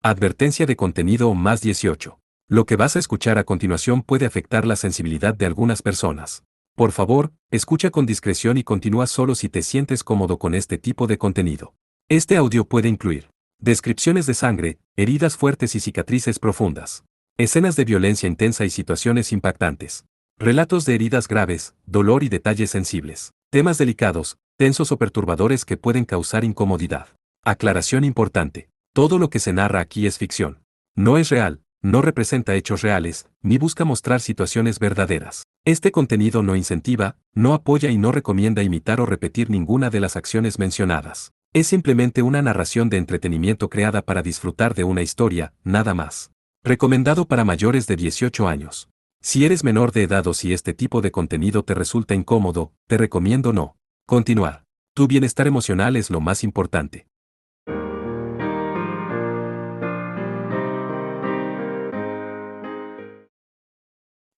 Advertencia de contenido más 18. Lo que vas a escuchar a continuación puede afectar la sensibilidad de algunas personas. Por favor, escucha con discreción y continúa solo si te sientes cómodo con este tipo de contenido. Este audio puede incluir descripciones de sangre, heridas fuertes y cicatrices profundas, escenas de violencia intensa y situaciones impactantes, relatos de heridas graves, dolor y detalles sensibles, temas delicados, tensos o perturbadores que pueden causar incomodidad. Aclaración importante. Todo lo que se narra aquí es ficción. No es real, no representa hechos reales, ni busca mostrar situaciones verdaderas. Este contenido no incentiva, no apoya y no recomienda imitar o repetir ninguna de las acciones mencionadas. Es simplemente una narración de entretenimiento creada para disfrutar de una historia, nada más. Recomendado para mayores de 18 años. Si eres menor de edad o si este tipo de contenido te resulta incómodo, te recomiendo no continuar. Tu bienestar emocional es lo más importante.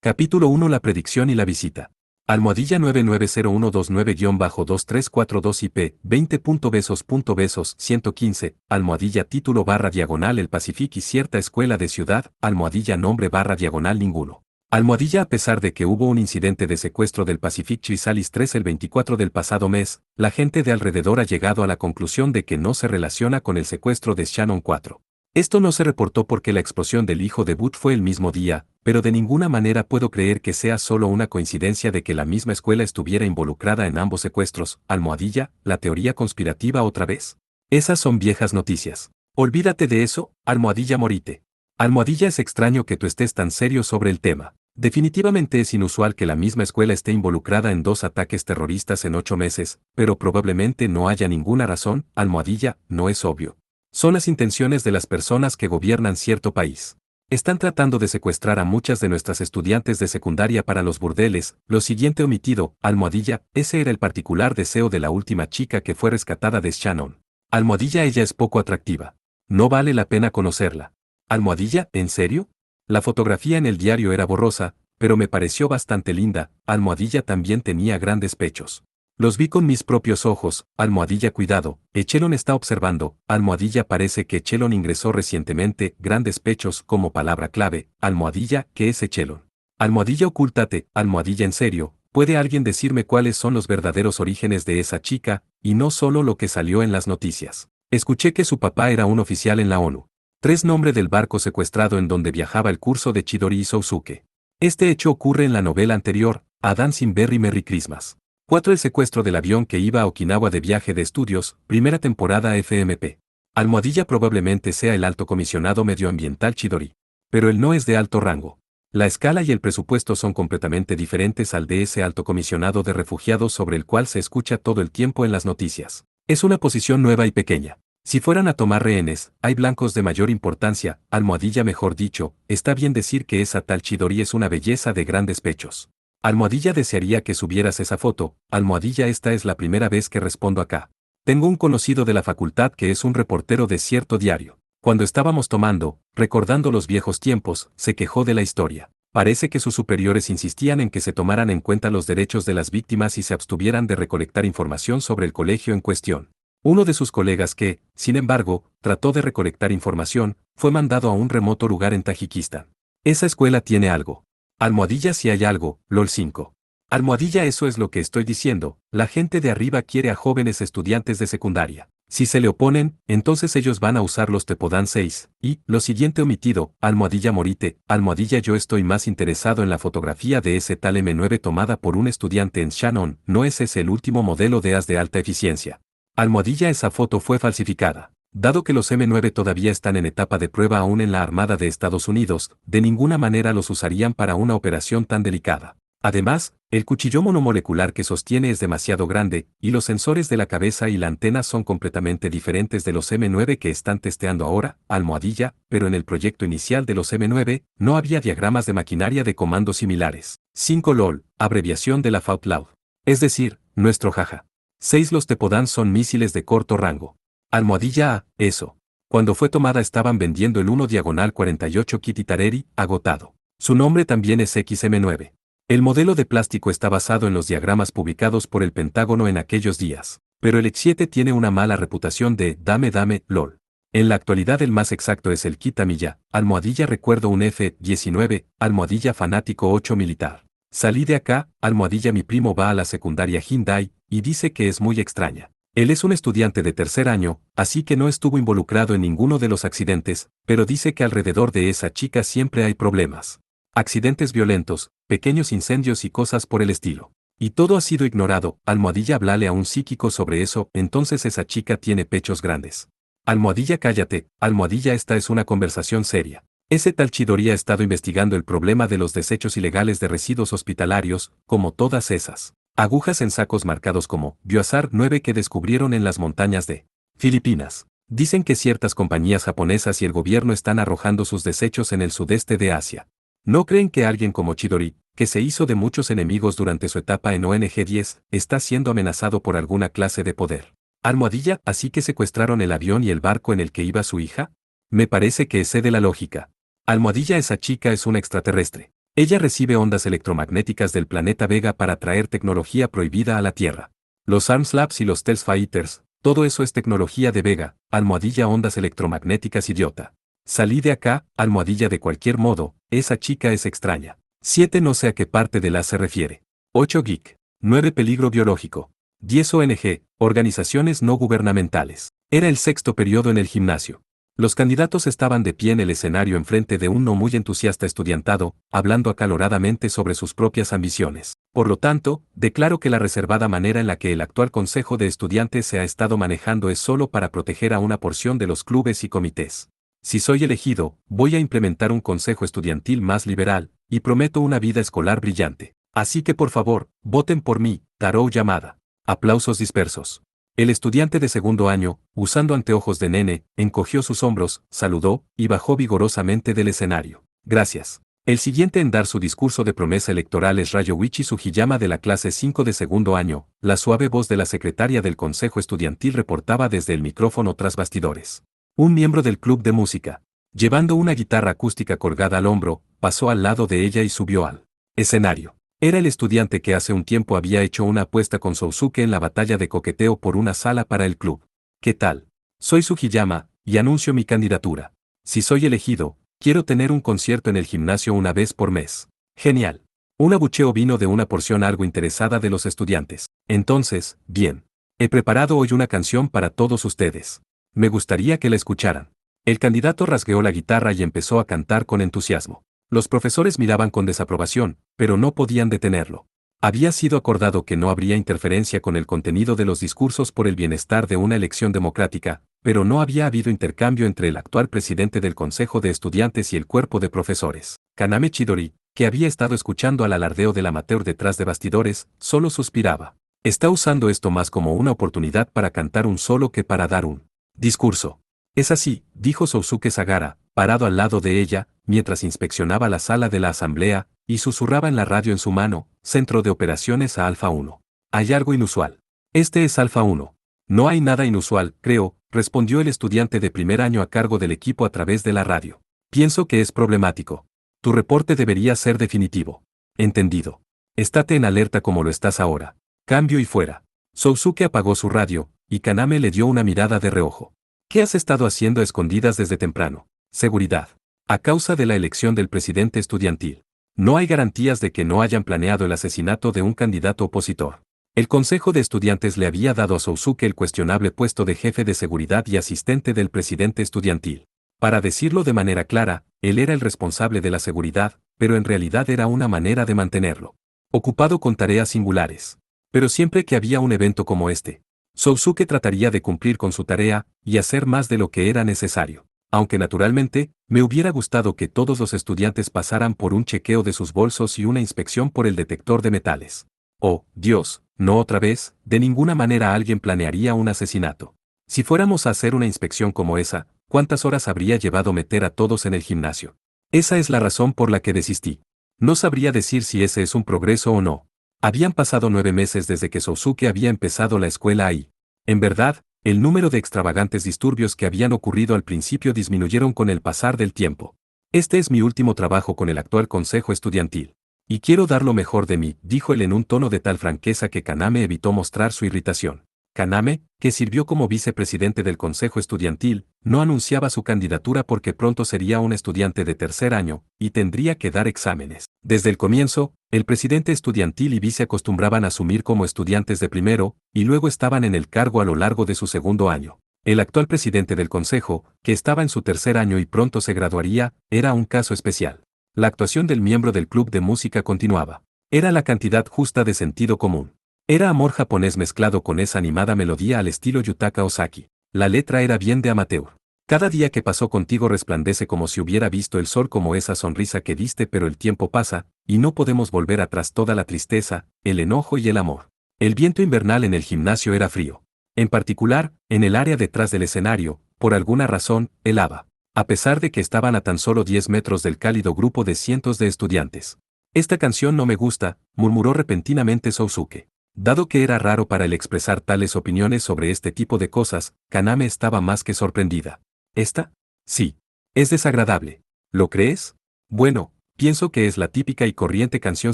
Capítulo 1. La predicción y la visita. Almohadilla 990129-2342 IP, 20.besos.besos, 115, almohadilla título / diagonal El Pacific y cierta escuela de ciudad, almohadilla nombre / diagonal ninguno. Almohadilla a pesar de que hubo un incidente de secuestro del Pacific Chrysalis 3 el 24 del pasado mes, la gente de alrededor ha llegado a la conclusión de que no se relaciona con el secuestro de Shannon 4. Esto no se reportó porque la explosión del hijo de Booth fue el mismo día, pero de ninguna manera puedo creer que sea solo una coincidencia de que la misma escuela estuviera involucrada en ambos secuestros. Almohadilla, la teoría conspirativa otra vez. Esas son viejas noticias. Olvídate de eso, almohadilla morite. Almohadilla, es extraño que tú estés tan serio sobre el tema. Definitivamente es inusual que la misma escuela esté involucrada en 2 ataques terroristas en 8 meses, pero probablemente no haya ninguna razón. Almohadilla, no es obvio. Son las intenciones de las personas que gobiernan cierto país. Están tratando de secuestrar a muchas de nuestras estudiantes de secundaria para los burdeles. Lo siguiente omitido, almohadilla, ese era el particular deseo de la última chica que fue rescatada de Shannon. Almohadilla, ella es poco atractiva. No vale la pena conocerla. Almohadilla, ¿en serio? La fotografía en el diario era borrosa, pero me pareció bastante linda. Almohadilla también tenía grandes pechos. Los vi con mis propios ojos. Almohadilla, cuidado, Echelon está observando. Almohadilla, parece que Echelon ingresó recientemente. Grandes pechos como palabra clave. Almohadilla, ¿qué es Echelon? Almohadilla, ocúltate. Almohadilla, en serio, ¿puede alguien decirme cuáles son los verdaderos orígenes de esa chica, y no solo lo que salió en las noticias? Escuché que su papá era un oficial en la ONU. 3. Nombre del barco secuestrado en donde viajaba el curso de Chidori Sousuke. Este hecho ocurre en la novela anterior, A Dancing Berry Merry Christmas. 4. El secuestro del avión que iba a Okinawa de viaje de estudios, primera temporada FMP. Almohadilla, probablemente sea el alto comisionado medioambiental Chidori. Pero él no es de alto rango. La escala y el presupuesto son completamente diferentes al de ese alto comisionado de refugiados sobre el cual se escucha todo el tiempo en las noticias. Es una posición nueva y pequeña. Si fueran a tomar rehenes, hay blancos de mayor importancia. Almohadilla, mejor dicho, está bien decir que esa tal Chidori es una belleza de grandes pechos. Almohadilla, desearía que subieras esa foto. Almohadilla, esta es la primera vez que respondo acá. Tengo un conocido de la facultad que es un reportero de cierto diario. Cuando estábamos tomando, recordando los viejos tiempos, se quejó de la historia. Parece que sus superiores insistían en que se tomaran en cuenta los derechos de las víctimas y se abstuvieran de recolectar información sobre el colegio en cuestión. Uno de sus colegas que, sin embargo, trató de recolectar información, fue mandado a un remoto lugar en Tayikistán. Esa escuela tiene algo. Almohadilla, si hay algo, LOL 5. Almohadilla, eso es lo que estoy diciendo, la gente de arriba quiere a jóvenes estudiantes de secundaria. Si se le oponen, entonces ellos van a usar los Tepodán 6. Y, lo siguiente omitido, almohadilla morite. Almohadilla, yo estoy más interesado en la fotografía de ese tal M9 tomada por un estudiante en Shannon. ¿No es ese el último modelo de AS de alta eficiencia? Almohadilla, esa foto fue falsificada. Dado que los M9 todavía están en etapa de prueba aún en la Armada de Estados Unidos, de ninguna manera los usarían para una operación tan delicada. Además, el cuchillo monomolecular que sostiene es demasiado grande, y los sensores de la cabeza y la antena son completamente diferentes de los M9 que están testeando ahora. Almohadilla, pero en el proyecto inicial de los M9, no había diagramas de maquinaria de comando similares. 5. LOL, abreviación de la FAUTLAUD. Es decir, nuestro jaja. 6. Los Tepodán son misiles de corto rango. Almohadilla A, eso. Cuando fue tomada estaban vendiendo el 1/48 Kititareri, agotado. Su nombre también es XM9. El modelo de plástico está basado en los diagramas publicados por el Pentágono en aquellos días, pero el X7 tiene una mala reputación de dame, LOL. En la actualidad el más exacto es el Kitamiya, almohadilla recuerdo un F-19, almohadilla fanático 8 militar. Salí de acá, almohadilla mi primo va a la secundaria Hyundai, y dice que es muy extraña. Él es un estudiante de tercer año, así que no estuvo involucrado en ninguno de los accidentes, pero dice que alrededor de esa chica siempre hay problemas. Accidentes violentos, pequeños incendios y cosas por el estilo. Y todo ha sido ignorado, almohadilla hablale a un psíquico sobre eso, entonces esa chica tiene pechos grandes. Almohadilla cállate, almohadilla esta es una conversación seria. Ese tal Chidori ha estado investigando el problema de los desechos ilegales de residuos hospitalarios, como todas esas agujas en sacos marcados como Biohazard 9 que descubrieron en las montañas de Filipinas. Dicen que ciertas compañías japonesas y el gobierno están arrojando sus desechos en el sudeste de Asia. ¿No creen que alguien como Chidori, que se hizo de muchos enemigos durante su etapa en ONG-10, está siendo amenazado por alguna clase de poder? Almohadilla, ¿así que secuestraron el avión y el barco en el que iba su hija? Me parece que excede la lógica. Almohadilla esa chica es una extraterrestre. Ella recibe ondas electromagnéticas del planeta Vega para traer tecnología prohibida a la Tierra. Los Arms Labs y los Stealth Fighters, todo eso es tecnología de Vega, almohadilla ondas electromagnéticas idiota. Salí de acá, almohadilla de cualquier modo, esa chica es extraña. 7 no sé a qué parte de la se refiere. 8 Geek. 9 Peligro biológico. 10 ONG, organizaciones no gubernamentales. Era el sexto periodo en el gimnasio. Los candidatos estaban de pie en el escenario enfrente de un no muy entusiasta estudiantado, hablando acaloradamente sobre sus propias ambiciones. Por lo tanto, declaro que la reservada manera en la que el actual Consejo de Estudiantes se ha estado manejando es solo para proteger a una porción de los clubes y comités. Si soy elegido, voy a implementar un consejo estudiantil más liberal, y prometo una vida escolar brillante. Así que por favor, voten por mí, Taro Yamada. Aplausos dispersos. El estudiante de segundo año, usando anteojos de nene, encogió sus hombros, saludó, y bajó vigorosamente del escenario. Gracias. El siguiente en dar su discurso de promesa electoral es Rayoichi Sugiyama de la clase 5 de segundo año. La suave voz de la secretaria del consejo estudiantil reportaba desde el micrófono tras bastidores. Un miembro del club de música, llevando una guitarra acústica colgada al hombro, pasó al lado de ella y subió al escenario. Era el estudiante que hace un tiempo había hecho una apuesta con Sousuke en la batalla de coqueteo por una sala para el club. ¿Qué tal? Soy Sugiyama, y anuncio mi candidatura. Si soy elegido, quiero tener un concierto en el gimnasio una vez por mes. Genial. Un abucheo vino de una porción algo interesada de los estudiantes. Entonces, bien. He preparado hoy una canción para todos ustedes. Me gustaría que la escucharan. El candidato rasgueó la guitarra y empezó a cantar con entusiasmo. Los profesores miraban con desaprobación, pero no podían detenerlo. Había sido acordado que no habría interferencia con el contenido de los discursos por el bienestar de una elección democrática, pero no había habido intercambio entre el actual presidente del Consejo de Estudiantes y el cuerpo de profesores. Kaname Chidori, que había estado escuchando al alardeo del amateur detrás de bastidores, solo suspiraba. Está usando esto más como una oportunidad para cantar un solo que para dar un discurso. Es así, dijo Sousuke Sagara, parado al lado de ella, mientras inspeccionaba la sala de la asamblea, y susurraba en la radio en su mano, Centro de Operaciones a Alfa 1. Hay algo inusual. Este es Alfa 1. No hay nada inusual, creo, respondió el estudiante de primer año a cargo del equipo a través de la radio. Pienso que es problemático. Tu reporte debería ser definitivo. Entendido. Estate en alerta como lo estás ahora. Cambio y fuera. Sousuke apagó su radio, y Kaname le dio una mirada de reojo. ¿Qué has estado haciendo a escondidas desde temprano? Seguridad. A causa de la elección del presidente estudiantil. No hay garantías de que no hayan planeado el asesinato de un candidato opositor. El Consejo de Estudiantes le había dado a Sousuke el cuestionable puesto de jefe de seguridad y asistente del presidente estudiantil. Para decirlo de manera clara, él era el responsable de la seguridad, pero en realidad era una manera de mantenerlo ocupado con tareas singulares. Pero siempre que había un evento como este, Sousuke trataría de cumplir con su tarea y hacer más de lo que era necesario. Aunque naturalmente, me hubiera gustado que todos los estudiantes pasaran por un chequeo de sus bolsos y una inspección por el detector de metales. Oh, Dios, no otra vez, de ninguna manera alguien planearía un asesinato. Si fuéramos a hacer una inspección como esa, ¿cuántas horas habría llevado meter a todos en el gimnasio? Esa es la razón por la que desistí. No sabría decir si ese es un progreso o no. Habían pasado 9 meses desde que Sousuke había empezado la escuela ahí. En verdad, el número de extravagantes disturbios que habían ocurrido al principio disminuyeron con el pasar del tiempo. Este es mi último trabajo con el actual consejo estudiantil. Y quiero dar lo mejor de mí, dijo él en un tono de tal franqueza que Kaname evitó mostrar su irritación. Kaname, que sirvió como vicepresidente del Consejo Estudiantil, no anunciaba su candidatura porque pronto sería un estudiante de tercer año, y tendría que dar exámenes. Desde el comienzo, el presidente estudiantil y vice acostumbraban a asumir como estudiantes de primero, y luego estaban en el cargo a lo largo de su segundo año. El actual presidente del Consejo, que estaba en su tercer año y pronto se graduaría, era un caso especial. La actuación del miembro del club de música continuaba. Era la cantidad justa de sentido común. Era amor japonés mezclado con esa animada melodía al estilo Yutaka Ozaki. La letra era bien de amateur. Cada día que pasó contigo resplandece como si hubiera visto el sol, como esa sonrisa que diste, pero el tiempo pasa, y no podemos volver atrás. Toda la tristeza, el enojo y el amor. El viento invernal en el gimnasio era frío. En particular, en el área detrás del escenario, por alguna razón, helaba. A pesar de que estaban a tan solo 10 metros del cálido grupo de cientos de estudiantes. Esta canción no me gusta, murmuró repentinamente Sousuke. Dado que era raro para él expresar tales opiniones sobre este tipo de cosas, Kaname estaba más que sorprendida. ¿Esta? Sí. Es desagradable. ¿Lo crees? Bueno, pienso que es la típica y corriente canción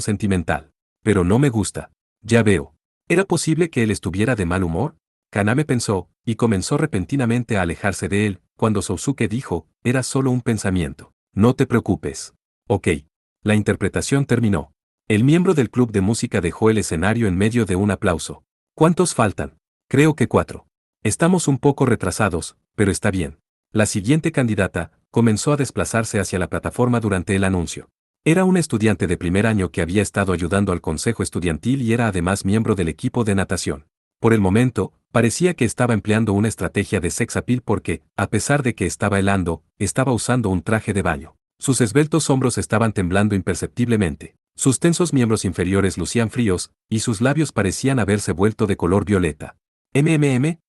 sentimental. Pero no me gusta. Ya veo. ¿Era posible que él estuviera de mal humor? Kaname pensó, y comenzó repentinamente a alejarse de él, cuando Sousuke dijo, era solo un pensamiento. No te preocupes. Ok. La interpretación terminó. El miembro del club de música dejó el escenario en medio de un aplauso. ¿Cuántos faltan? Creo que 4. Estamos un poco retrasados, pero está bien. La siguiente candidata comenzó a desplazarse hacia la plataforma durante el anuncio. Era una estudiante de primer año que había estado ayudando al consejo estudiantil y era además miembro del equipo de natación. Por el momento, parecía que estaba empleando una estrategia de sex appeal porque, a pesar de que estaba helando, estaba usando un traje de baño. Sus esbeltos hombros estaban temblando imperceptiblemente. Sus tensos miembros inferiores lucían fríos, y sus labios parecían haberse vuelto de color violeta.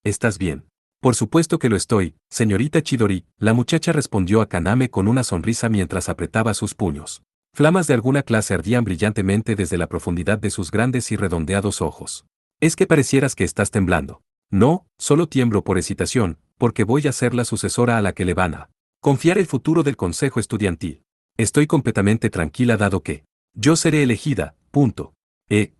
¿Estás bien? Por supuesto que lo estoy, señorita Chidori, la muchacha respondió a Kaname con una sonrisa mientras apretaba sus puños. Flamas de alguna clase ardían brillantemente desde la profundidad de sus grandes y redondeados ojos. Es que parecieras que estás temblando. No, solo tiemblo por excitación, porque voy a ser la sucesora a la que le van a confiar el futuro del consejo estudiantil. Estoy completamente tranquila dado que yo seré elegida, punto.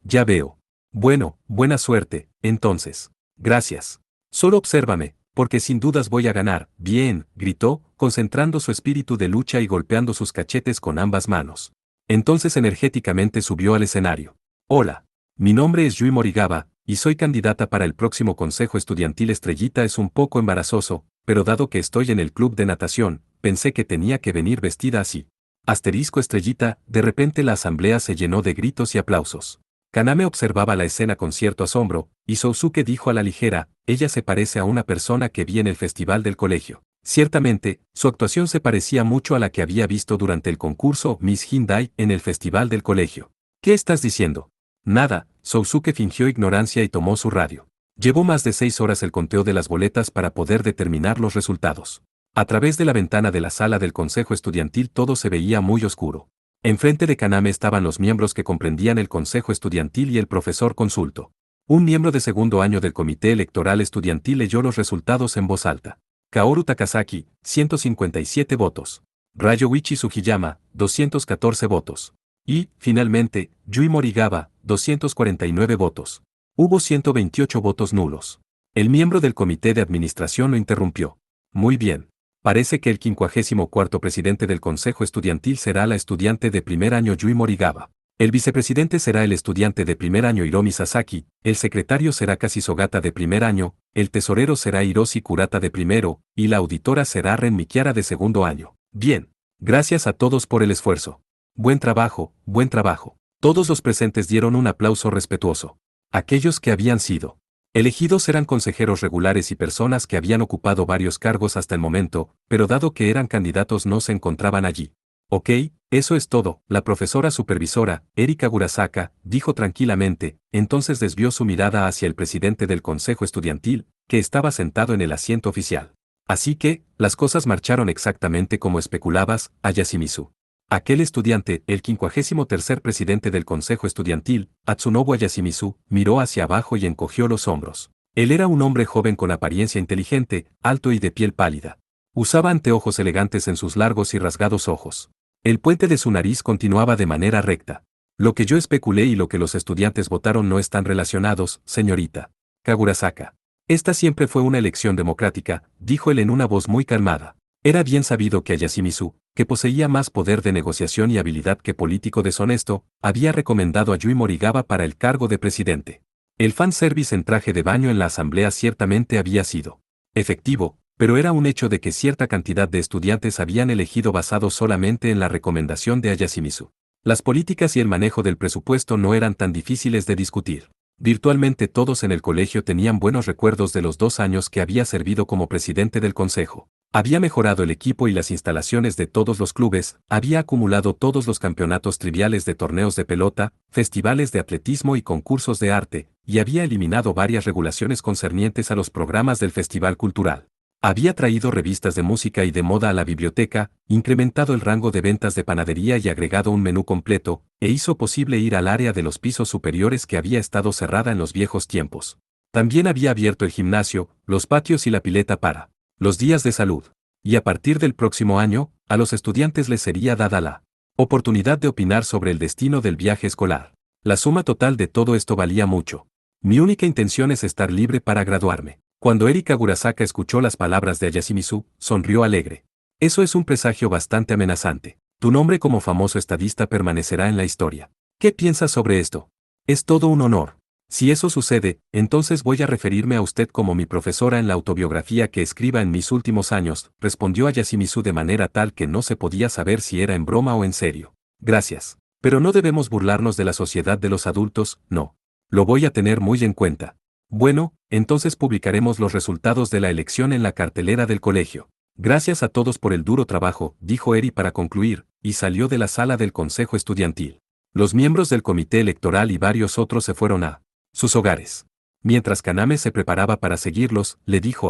Ya veo. Bueno, buena suerte, entonces. Gracias. Solo obsérvame, porque sin dudas voy a ganar. Bien, gritó, concentrando su espíritu de lucha y golpeando sus cachetes con ambas manos. Entonces energéticamente subió al escenario. Hola. Mi nombre es Yui Morigawa, y soy candidata para el próximo consejo estudiantil. Estrellita es un poco embarazoso, pero dado que estoy en el club de natación, pensé que tenía que venir vestida así. Asterisco estrellita, de repente la asamblea se llenó de gritos y aplausos. Kaname observaba la escena con cierto asombro, y Sousuke dijo a la ligera, ella se parece a una persona que vi en el festival del colegio. Ciertamente, su actuación se parecía mucho a la que había visto durante el concurso Miss Hindai en el festival del colegio. ¿Qué estás diciendo? Nada, Sousuke fingió ignorancia y tomó su radio. Llevó más de 6 horas el conteo de las boletas para poder determinar los resultados. A través de la ventana de la sala del consejo estudiantil todo se veía muy oscuro. Enfrente de Kaname estaban los miembros que comprendían el consejo estudiantil y el profesor consulto. Un miembro de segundo año del comité electoral estudiantil leyó los resultados en voz alta. Kaoru Takasaki, 157 votos. Ryoichi Sugiyama, 214 votos. Y, finalmente, Yui Morigawa, 249 votos. Hubo 128 votos nulos. El miembro del comité de administración lo interrumpió. Muy bien. Parece que el 54º presidente del consejo estudiantil será la estudiante de primer año Yui Morigawa. El vicepresidente será el estudiante de primer año Hiromi Sasaki, el secretario será Kashi Sogata de primer año, el tesorero será Hiroshi Kurata de primero, y la auditora será Ren Mikiara de segundo año. Bien. Gracias a todos por el esfuerzo. Buen trabajo, buen trabajo. Todos los presentes dieron un aplauso respetuoso. Aquellos que habían sido elegidos eran consejeros regulares y personas que habían ocupado varios cargos hasta el momento, pero dado que eran candidatos no se encontraban allí. Ok, eso es todo, la profesora supervisora, Erika Gurasaka, dijo tranquilamente, entonces desvió su mirada hacia el presidente del consejo estudiantil, que estaba sentado en el asiento oficial. Así que, las cosas marcharon exactamente como especulabas, Ayashimizu. Aquel estudiante, el 53º presidente del consejo estudiantil, Atsunobu Ayashimizu, miró hacia abajo y encogió los hombros. Él era un hombre joven con apariencia inteligente, alto y de piel pálida. Usaba anteojos elegantes en sus largos y rasgados ojos. El puente de su nariz continuaba de manera recta. Lo que yo especulé y lo que los estudiantes votaron no están relacionados, señorita Kagurasaka. Esta siempre fue una elección democrática, dijo él en una voz muy calmada. Era bien sabido que a Yashimizu, que poseía más poder de negociación y habilidad que político deshonesto, había recomendado a Yui Morigaba para el cargo de presidente. El fanservice en traje de baño en la asamblea ciertamente había sido efectivo, pero era un hecho de que cierta cantidad de estudiantes habían elegido basado solamente en la recomendación de Yashimizu. Las políticas y el manejo del presupuesto no eran tan difíciles de discutir. Virtualmente todos en el colegio tenían buenos recuerdos de los 2 años que había servido como presidente del consejo. Había mejorado el equipo y las instalaciones de todos los clubes, había acumulado todos los campeonatos triviales de torneos de pelota, festivales de atletismo y concursos de arte, y había eliminado varias regulaciones concernientes a los programas del festival cultural. Había traído revistas de música y de moda a la biblioteca, incrementado el rango de ventas de panadería y agregado un menú completo, e hizo posible ir al área de los pisos superiores que había estado cerrada en los viejos tiempos. También había abierto el gimnasio, los patios y la pileta para los días de salud. Y a partir del próximo año, a los estudiantes les sería dada la oportunidad de opinar sobre el destino del viaje escolar. La suma total de todo esto valía mucho. Mi única intención es estar libre para graduarme. Cuando Eri Kagurasaka escuchó las palabras de Yashimizu, sonrió alegre. Eso es un presagio bastante amenazante. Tu nombre como famoso estadista permanecerá en la historia. ¿Qué piensas sobre esto? Es todo un honor. Si eso sucede, entonces voy a referirme a usted como mi profesora en la autobiografía que escriba en mis últimos años, respondió Yashimizu de manera tal que no se podía saber si era en broma o en serio. Gracias. Pero no debemos burlarnos de la sociedad de los adultos, no. Lo voy a tener muy en cuenta. Bueno, entonces publicaremos los resultados de la elección en la cartelera del colegio. Gracias a todos por el duro trabajo, dijo Eri para concluir, y salió de la sala del consejo estudiantil. Los miembros del comité electoral y varios otros se fueron a sus hogares. Mientras Kaname se preparaba para seguirlos, le dijo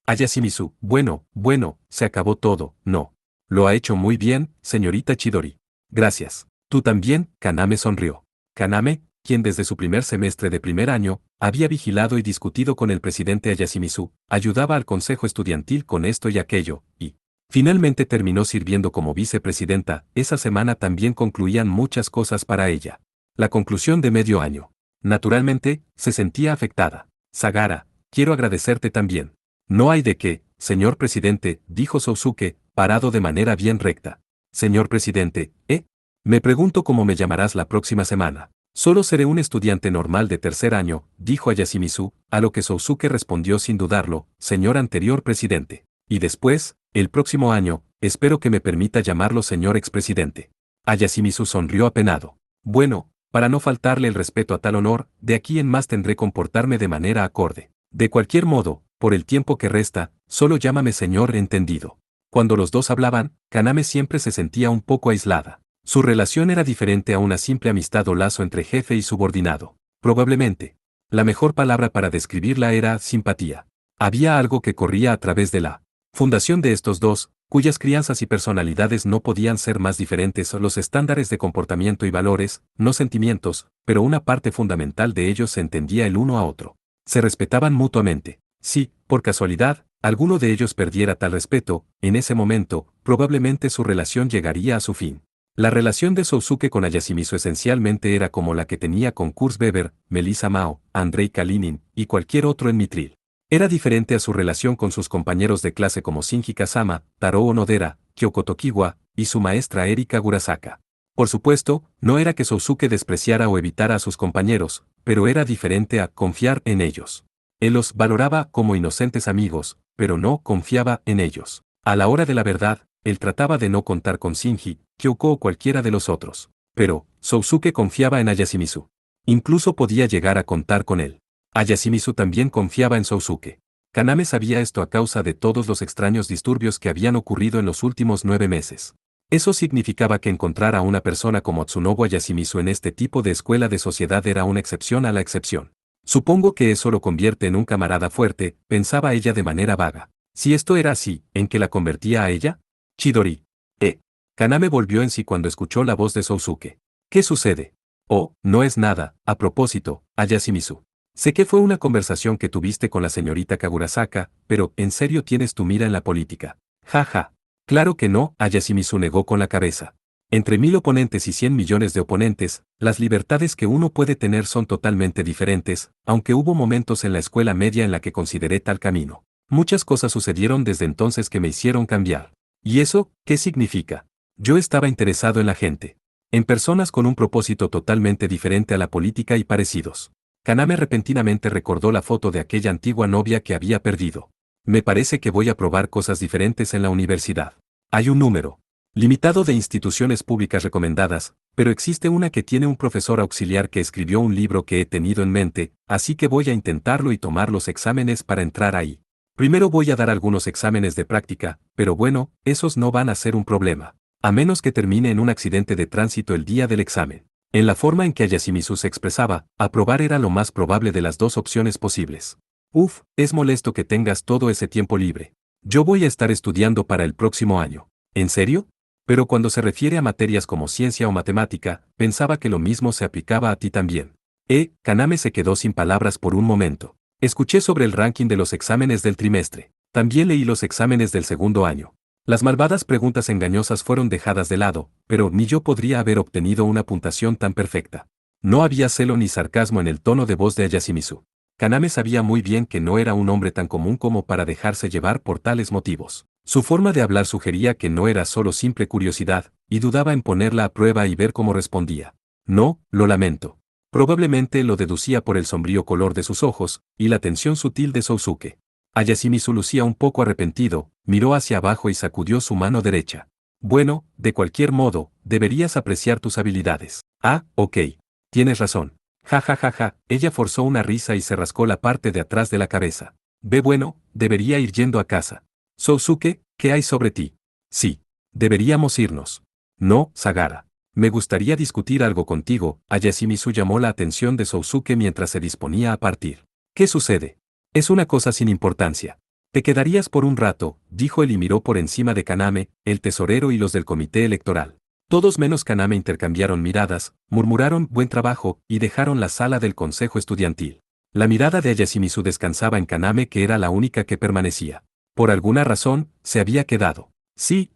a Yashimizu, bueno, se acabó todo, no. Lo ha hecho muy bien, señorita Chidori. Gracias. Tú también, Kaname sonrió. Kaname, quien desde su primer semestre de primer año, había vigilado y discutido con el presidente Yashimizu, ayudaba al consejo estudiantil con esto y aquello, y finalmente terminó sirviendo como vicepresidenta. Esa semana también concluían muchas cosas para ella. La conclusión de medio año. Naturalmente, se sentía afectada. Sagara, quiero agradecerte también. No hay de qué, señor presidente, dijo Sousuke, parado de manera bien recta. Señor presidente, me pregunto cómo me llamarás la próxima semana. Solo seré un estudiante normal de tercer año, dijo a Yashimizu, a lo que Sousuke respondió sin dudarlo, señor anterior presidente. Y después, el próximo año, espero que me permita llamarlo señor expresidente. Yashimizu sonrió apenado. Bueno, para no faltarle el respeto a tal honor, de aquí en más tendré comportarme de manera acorde. De cualquier modo, por el tiempo que resta, solo llámame señor entendido. Cuando los dos hablaban, Kaname siempre se sentía un poco aislada. Su relación era diferente a una simple amistad o lazo entre jefe y subordinado. Probablemente, la mejor palabra para describirla era simpatía. Había algo que corría a través de la fundación de estos dos, cuyas crianzas y personalidades no podían ser más diferentes los estándares de comportamiento y valores, no sentimientos, pero una parte fundamental de ellos se entendía el uno a otro. Se respetaban mutuamente. Si, por casualidad, alguno de ellos perdiera tal respeto, en ese momento, probablemente su relación llegaría a su fin. La relación de Sousuke con Yashimizu esencialmente era como la que tenía con Kurt Weber, Melissa Mao, Andrei Kalinin, y cualquier otro en Mitril. Era diferente a su relación con sus compañeros de clase como Shinji Kazama, Taro Onodera, Kyoko Tokiwa, y su maestra Eri Kagurasaka. Por supuesto, no era que Sousuke despreciara o evitara a sus compañeros, pero era diferente a confiar en ellos. Él los valoraba como inocentes amigos, pero no confiaba en ellos. A la hora de la verdad, él trataba de no contar con Shinji, Kyoko o cualquiera de los otros. Pero, Sousuke confiaba en Yashimizu. Incluso podía llegar a contar con él. Yashimizu también confiaba en Sousuke. Kaname sabía esto a causa de todos los extraños disturbios que habían ocurrido en los últimos 9 meses. Eso significaba que encontrar a una persona como Tsunobu Yashimizu en este tipo de escuela de sociedad era una excepción a la excepción. Supongo que eso lo convierte en un camarada fuerte, pensaba ella de manera vaga. Si esto era así, ¿en qué la convertía a ella? Chidori. Kaname volvió en sí cuando escuchó la voz de Sousuke. ¿Qué sucede? Oh, no es nada, a propósito, Yashimizu. Sé que fue una conversación que tuviste con la señorita Kagurasaka, pero ¿en serio tienes tu mira en la política? Jaja. Claro que no, Yashimizu negó con la cabeza. Entre 1000 oponentes y 100 millones de oponentes, las libertades que uno puede tener son totalmente diferentes, aunque hubo momentos en la escuela media en la que consideré tal camino. Muchas cosas sucedieron desde entonces que me hicieron cambiar. ¿Y eso, qué significa? Yo estaba interesado en la gente. En personas con un propósito totalmente diferente a la política y parecidos. Kaname repentinamente recordó la foto de aquella antigua novia que había perdido. Me parece que voy a probar cosas diferentes en la universidad. Hay un número limitado de instituciones públicas recomendadas, pero existe una que tiene un profesor auxiliar que escribió un libro que he tenido en mente, así que voy a intentarlo y tomar los exámenes para entrar ahí. Primero voy a dar algunos exámenes de práctica, pero bueno, esos no van a ser un problema. A menos que termine en un accidente de tránsito el día del examen. En la forma en que Yashimizu se expresaba, aprobar era lo más probable de las dos opciones posibles. Uf, es molesto que tengas todo ese tiempo libre. Yo voy a estar estudiando para el próximo año. ¿En serio? Pero cuando se refiere a materias como ciencia o matemática, pensaba que lo mismo se aplicaba a ti también. Kaname se quedó sin palabras por un momento. Escuché sobre el ranking de los exámenes del trimestre. También leí los exámenes del segundo año. Las malvadas preguntas engañosas fueron dejadas de lado, pero ni yo podría haber obtenido una puntuación tan perfecta. No había celo ni sarcasmo en el tono de voz de Yashimizu. Kaname sabía muy bien que no era un hombre tan común como para dejarse llevar por tales motivos. Su forma de hablar sugería que no era solo simple curiosidad, y dudaba en ponerla a prueba y ver cómo respondía. No, lo lamento. Probablemente lo deducía por el sombrío color de sus ojos, y la tensión sutil de Sousuke. Yashimizu lucía un poco arrepentido, miró hacia abajo y sacudió su mano derecha. Bueno, de cualquier modo, deberías apreciar tus habilidades. Ah, ok. Tienes razón. Ja ja ja ja, ella forzó una risa y se rascó la parte de atrás de la cabeza. Ve bueno, debería ir yendo a casa. Sousuke, ¿qué hay sobre ti? Sí. Deberíamos irnos. No, Sagara. Me gustaría discutir algo contigo. Yashimizu llamó la atención de Sousuke mientras se disponía a partir. ¿Qué sucede? Es una cosa sin importancia. Te quedarías por un rato, dijo él y miró por encima de Kaname, el tesorero y los del comité electoral. Todos menos Kaname intercambiaron miradas, murmuraron buen trabajo y dejaron la sala del consejo estudiantil. La mirada de Yashimizu descansaba en Kaname, que era la única que permanecía. Por alguna razón, se había quedado. Sí,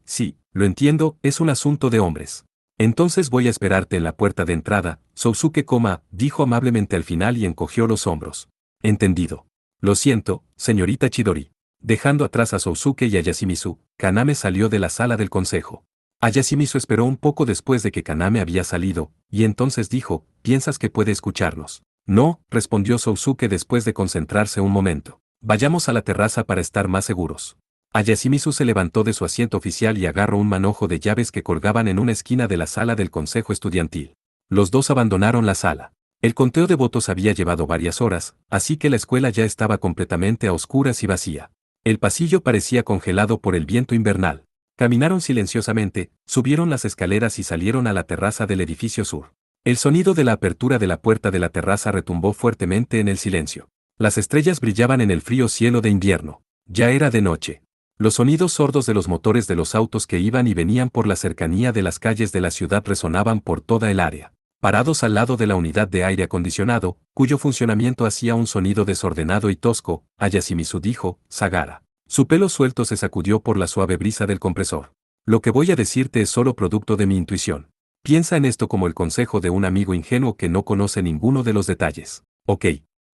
lo entiendo, es un asunto de hombres. Entonces voy a esperarte en la puerta de entrada, Sousuke, dijo amablemente al final y encogió los hombros. Entendido. Lo siento, señorita Chidori. Dejando atrás a Sousuke y a Yashimizu, Kaname salió de la sala del consejo. Yashimizu esperó un poco después de que Kaname había salido, y entonces dijo, ¿piensas que puede escucharnos? No, respondió Sousuke después de concentrarse un momento. Vayamos a la terraza para estar más seguros. Yashimizu se levantó de su asiento oficial y agarró un manojo de llaves que colgaban en una esquina de la sala del consejo estudiantil. Los dos abandonaron la sala. El conteo de votos había llevado varias horas, así que la escuela ya estaba completamente a oscuras y vacía. El pasillo parecía congelado por el viento invernal. Caminaron silenciosamente, subieron las escaleras y salieron a la terraza del edificio sur. El sonido de la apertura de la puerta de la terraza retumbó fuertemente en el silencio. Las estrellas brillaban en el frío cielo de invierno. Ya era de noche. Los sonidos sordos de los motores de los autos que iban y venían por la cercanía de las calles de la ciudad resonaban por toda el área. Parados al lado de la unidad de aire acondicionado, cuyo funcionamiento hacía un sonido desordenado y tosco, Yashimizu dijo, Sagara. Su pelo suelto se sacudió por la suave brisa del compresor. Lo que voy a decirte es solo producto de mi intuición. Piensa en esto como el consejo de un amigo ingenuo que no conoce ninguno de los detalles. Ok.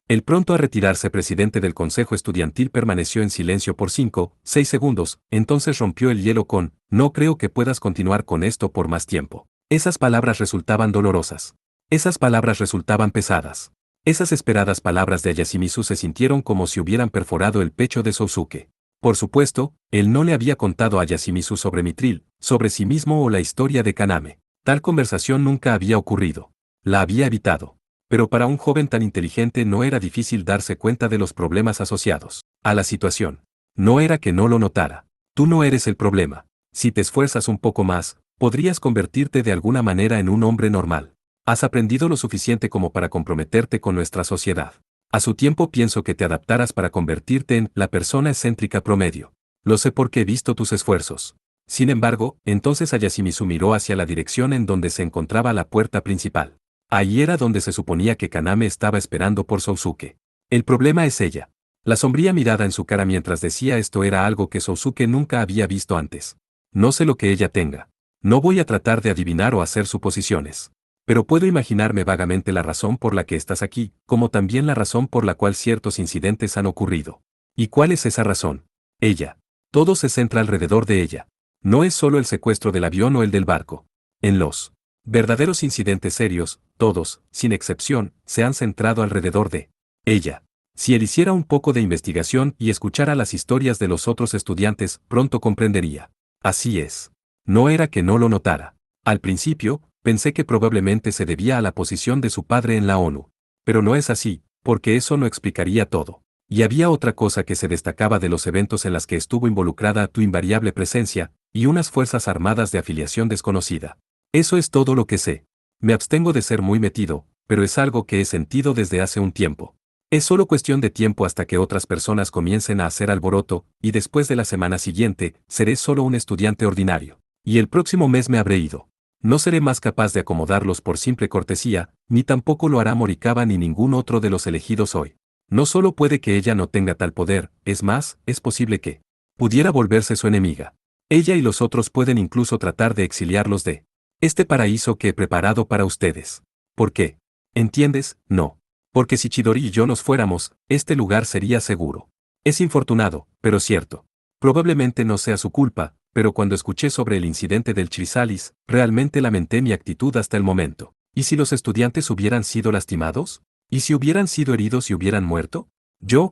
El pronto a retirarse presidente del consejo estudiantil permaneció en silencio por 6 segundos, entonces rompió el hielo con, no creo que puedas continuar con esto por más tiempo. Esas palabras resultaban dolorosas. Esas palabras resultaban pesadas. Esas esperadas palabras de Yashimizu se sintieron como si hubieran perforado el pecho de Sousuke. Por supuesto, él no le había contado a Yashimizu sobre Mithril, sobre sí mismo o la historia de Kaname. Tal conversación nunca había ocurrido. La había evitado. Pero para un joven tan inteligente no era difícil darse cuenta de los problemas asociados a la situación. No era que no lo notara. Tú no eres el problema. Si te esfuerzas un poco más, podrías convertirte de alguna manera en un hombre normal. Has aprendido lo suficiente como para comprometerte con nuestra sociedad. A su tiempo pienso que te adaptarás para convertirte en la persona excéntrica promedio. Lo sé porque he visto tus esfuerzos. Sin embargo, entonces Yashimizu miró hacia la dirección en donde se encontraba la puerta principal. Ahí era donde se suponía que Kaname estaba esperando por Sousuke. El problema es ella. La sombría mirada en su cara mientras decía esto era algo que Sousuke nunca había visto antes. No sé lo que ella tenga. No voy a tratar de adivinar o hacer suposiciones. Pero puedo imaginarme vagamente la razón por la que estás aquí, como también la razón por la cual ciertos incidentes han ocurrido. ¿Y cuál es esa razón? Ella. Todo se centra alrededor de ella. No es solo el secuestro del avión o el del barco. En los verdaderos incidentes serios, todos, sin excepción, se han centrado alrededor de ella. Si él hiciera un poco de investigación y escuchara las historias de los otros estudiantes, pronto comprendería. Así es. No era que no lo notara. Al principio, pensé que probablemente se debía a la posición de su padre en la ONU. Pero no es así, porque eso no explicaría todo. Y había otra cosa que se destacaba de los eventos en las que estuvo involucrada tu invariable presencia, y unas fuerzas armadas de afiliación desconocida. Eso es todo lo que sé. Me abstengo de ser muy metido, pero es algo que he sentido desde hace un tiempo. Es solo cuestión de tiempo hasta que otras personas comiencen a hacer alboroto, y después de la semana siguiente, seré solo un estudiante ordinario. Y el próximo mes me habré ido. No seré más capaz de acomodarlos por simple cortesía, ni tampoco lo hará Morikawa ni ningún otro de los elegidos hoy. No solo puede que ella no tenga tal poder, es más, es posible que pudiera volverse su enemiga. Ella y los otros pueden incluso tratar de exiliarlos de este paraíso que he preparado para ustedes. ¿Por qué? ¿Entiendes? No. Porque si Chidori y yo nos fuéramos, este lugar sería seguro. Es infortunado, pero cierto. Probablemente no sea su culpa, pero cuando escuché sobre el incidente del Chrysalis, realmente lamenté mi actitud hasta el momento. ¿Y si los estudiantes hubieran sido lastimados? ¿Y si hubieran sido heridos y hubieran muerto?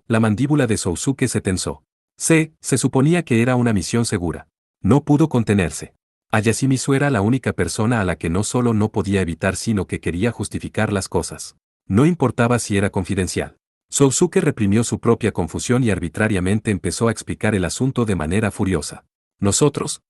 La mandíbula de Sousuke se tensó. Se suponía que era una misión segura. No pudo contenerse. Ayashimizu era la única persona a la que no solo no podía evitar sino que quería justificar las cosas. No importaba si era confidencial. Sousuke reprimió su propia confusión y arbitrariamente empezó a explicar el asunto de manera furiosa. Nosotros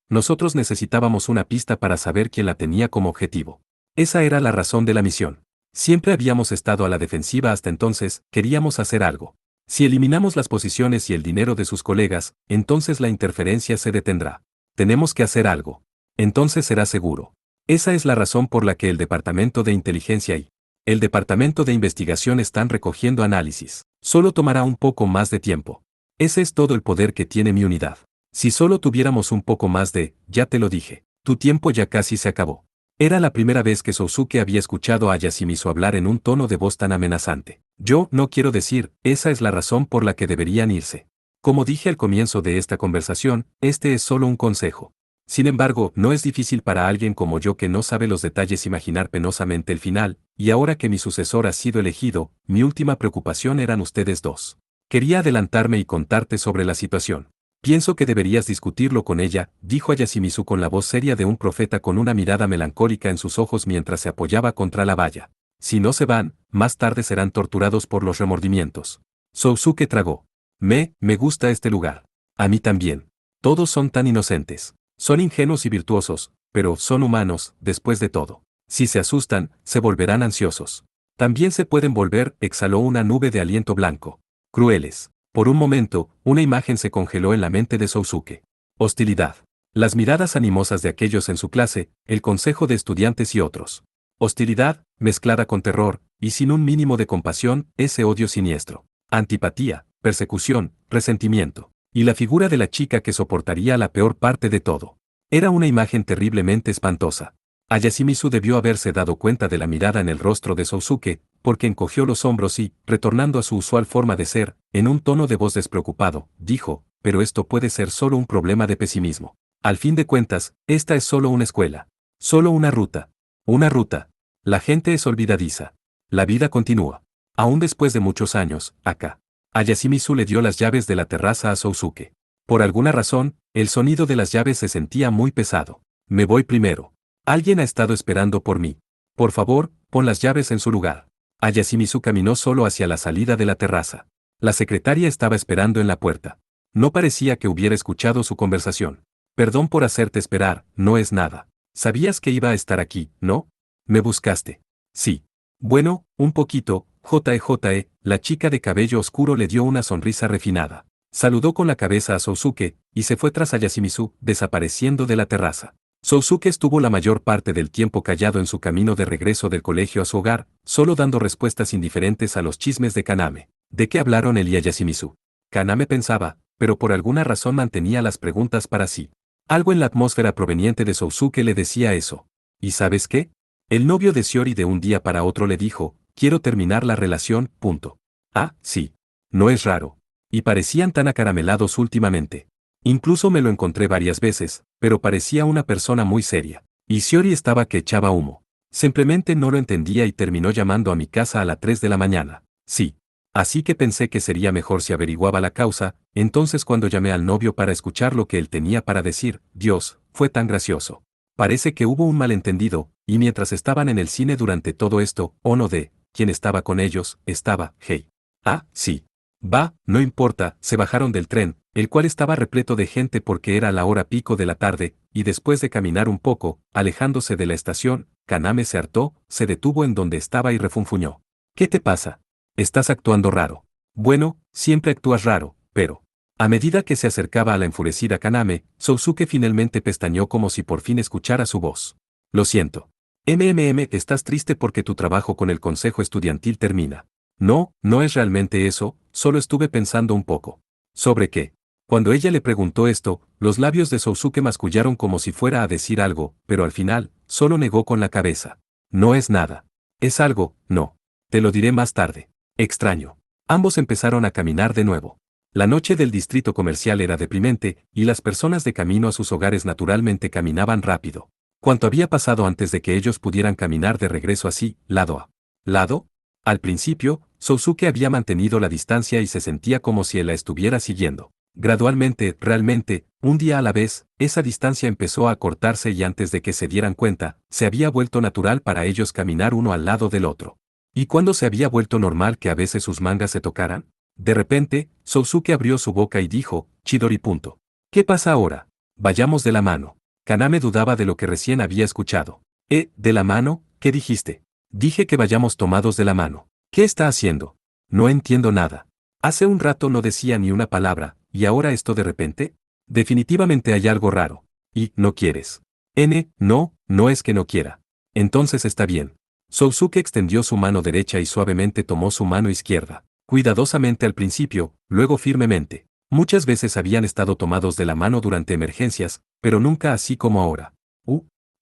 necesitábamos una pista para saber quién la tenía como objetivo. Esa era la razón de la misión. Siempre habíamos estado a la defensiva hasta entonces, queríamos hacer algo. Si eliminamos las posiciones y el dinero de sus colegas, entonces la interferencia se detendrá. Tenemos que hacer algo. Entonces será seguro. Esa es la razón por la que el Departamento de Inteligencia y el Departamento de Investigación están recogiendo análisis. Solo tomará un poco más de tiempo. Ese es todo el poder que tiene mi unidad. Si solo tuviéramos un poco más ya te lo dije, tu tiempo ya casi se acabó. Era la primera vez que Sousuke había escuchado a Yashimizu hablar en un tono de voz tan amenazante. Yo no quiero decir, esa es la razón por la que deberían irse. Como dije al comienzo de esta conversación, este es solo un consejo. Sin embargo, no es difícil para alguien como yo que no sabe los detalles imaginar penosamente el final, y ahora que mi sucesor ha sido elegido, mi última preocupación eran ustedes dos. Quería adelantarme y contarte sobre la situación. Pienso que deberías discutirlo con ella, dijo Yashimizu con la voz seria de un profeta con una mirada melancólica en sus ojos mientras se apoyaba contra la valla. Si no se van, más tarde serán torturados por los remordimientos. Sousuke tragó. Me gusta este lugar. A mí también. Todos son tan inocentes. Son ingenuos y virtuosos, pero son humanos, después de todo. Si se asustan, se volverán ansiosos. También se pueden volver, exhaló una nube de aliento blanco. Crueles. Por un momento, una imagen se congeló en la mente de Sousuke. Hostilidad. Las miradas animosas de aquellos en su clase, el consejo de estudiantes y otros. Hostilidad, mezclada con terror, y sin un mínimo de compasión, ese odio siniestro. Antipatía, persecución, resentimiento. Y la figura de la chica que soportaría la peor parte de todo. Era una imagen terriblemente espantosa. Yashimizu debió haberse dado cuenta de la mirada en el rostro de Sousuke, porque encogió los hombros y, retornando a su usual forma de ser, en un tono de voz despreocupado, dijo, pero esto puede ser solo un problema de pesimismo. Al fin de cuentas, esta es solo una escuela. Solo una ruta. Una ruta. La gente es olvidadiza. La vida continúa. Aún después de muchos años, acá. Yashimizu le dio las llaves de la terraza a Sousuke. Por alguna razón, el sonido de las llaves se sentía muy pesado. Me voy primero. Alguien ha estado esperando por mí. Por favor, pon las llaves en su lugar. Yashimizu caminó solo hacia la salida de la terraza. La secretaria estaba esperando en la puerta. No parecía que hubiera escuchado su conversación. Perdón por hacerte esperar, no es nada. Sabías que iba a estar aquí, ¿no? ¿Me buscaste? Sí. Bueno, un poquito, JE, la chica de cabello oscuro le dio una sonrisa refinada. Saludó con la cabeza a Sousuke, y se fue tras Yashimizu, desapareciendo de la terraza. Sousuke estuvo la mayor parte del tiempo callado en su camino de regreso del colegio a su hogar, solo dando respuestas indiferentes a los chismes de Kaname. ¿De qué hablaron él y Yashimizu? Kaname pensaba, pero por alguna razón mantenía las preguntas para sí. Algo en la atmósfera proveniente de Sousuke le decía eso. ¿Y sabes qué? El novio de Shiori de un día para otro le dijo, quiero terminar la relación, punto. Ah, sí. No es raro. Y parecían tan acaramelados últimamente. Incluso me lo encontré varias veces, pero parecía una persona muy seria. Y Shiori estaba que echaba humo. Simplemente no lo entendía y terminó llamando a mi casa a las 3 de la mañana. Sí. Así que pensé que sería mejor si averiguaba la causa, entonces cuando llamé al novio para escuchar lo que él tenía para decir, Dios, fue tan gracioso. Parece que hubo un malentendido, y mientras estaban en el cine durante todo esto, Ono de, quien estaba con ellos, estaba, hey. Ah, sí. Va, no importa, se bajaron del tren, el cual estaba repleto de gente porque era la hora pico de la tarde, y después de caminar un poco, alejándose de la estación, Kaname se hartó, se detuvo en donde estaba y refunfuñó. ¿Qué te pasa? Estás actuando raro. Bueno, siempre actúas raro, pero... A medida que se acercaba a la enfurecida Kaname, Sousuke finalmente pestañeó como si por fin escuchara su voz. Lo siento. Estás triste porque tu trabajo con el consejo estudiantil termina. No, no es realmente eso, solo estuve pensando un poco. ¿Sobre qué? Cuando ella le preguntó esto, los labios de Sousuke mascullaron como si fuera a decir algo, pero al final, solo negó con la cabeza. No es nada. Es algo, no. Te lo diré más tarde. Extraño. Ambos empezaron a caminar de nuevo. La noche del distrito comercial era deprimente, y las personas de camino a sus hogares naturalmente caminaban rápido. ¿Cuánto había pasado antes de que ellos pudieran caminar de regreso así, lado a lado? Al principio, Sousuke había mantenido la distancia y se sentía como si él la estuviera siguiendo. Gradualmente, realmente, un día a la vez, esa distancia empezó a acortarse y antes de que se dieran cuenta, se había vuelto natural para ellos caminar uno al lado del otro. ¿Y cuándo se había vuelto normal que a veces sus mangas se tocaran? De repente, Sousuke abrió su boca y dijo, Chidori. ¿Qué pasa ahora? Vayamos de la mano. Kaname dudaba de lo que recién había escuchado. ¿De la mano? ¿Qué dijiste? Dije que vayamos tomados de la mano. ¿Qué está haciendo? No entiendo nada. Hace un rato no decía ni una palabra, ¿y ahora esto de repente? Definitivamente hay algo raro. ¿Y no quieres? No, no es que no quiera. Entonces está bien. Sousuke extendió su mano derecha y suavemente tomó su mano izquierda. Cuidadosamente al principio, luego firmemente. Muchas veces habían estado tomados de la mano durante emergencias, pero nunca así como ahora.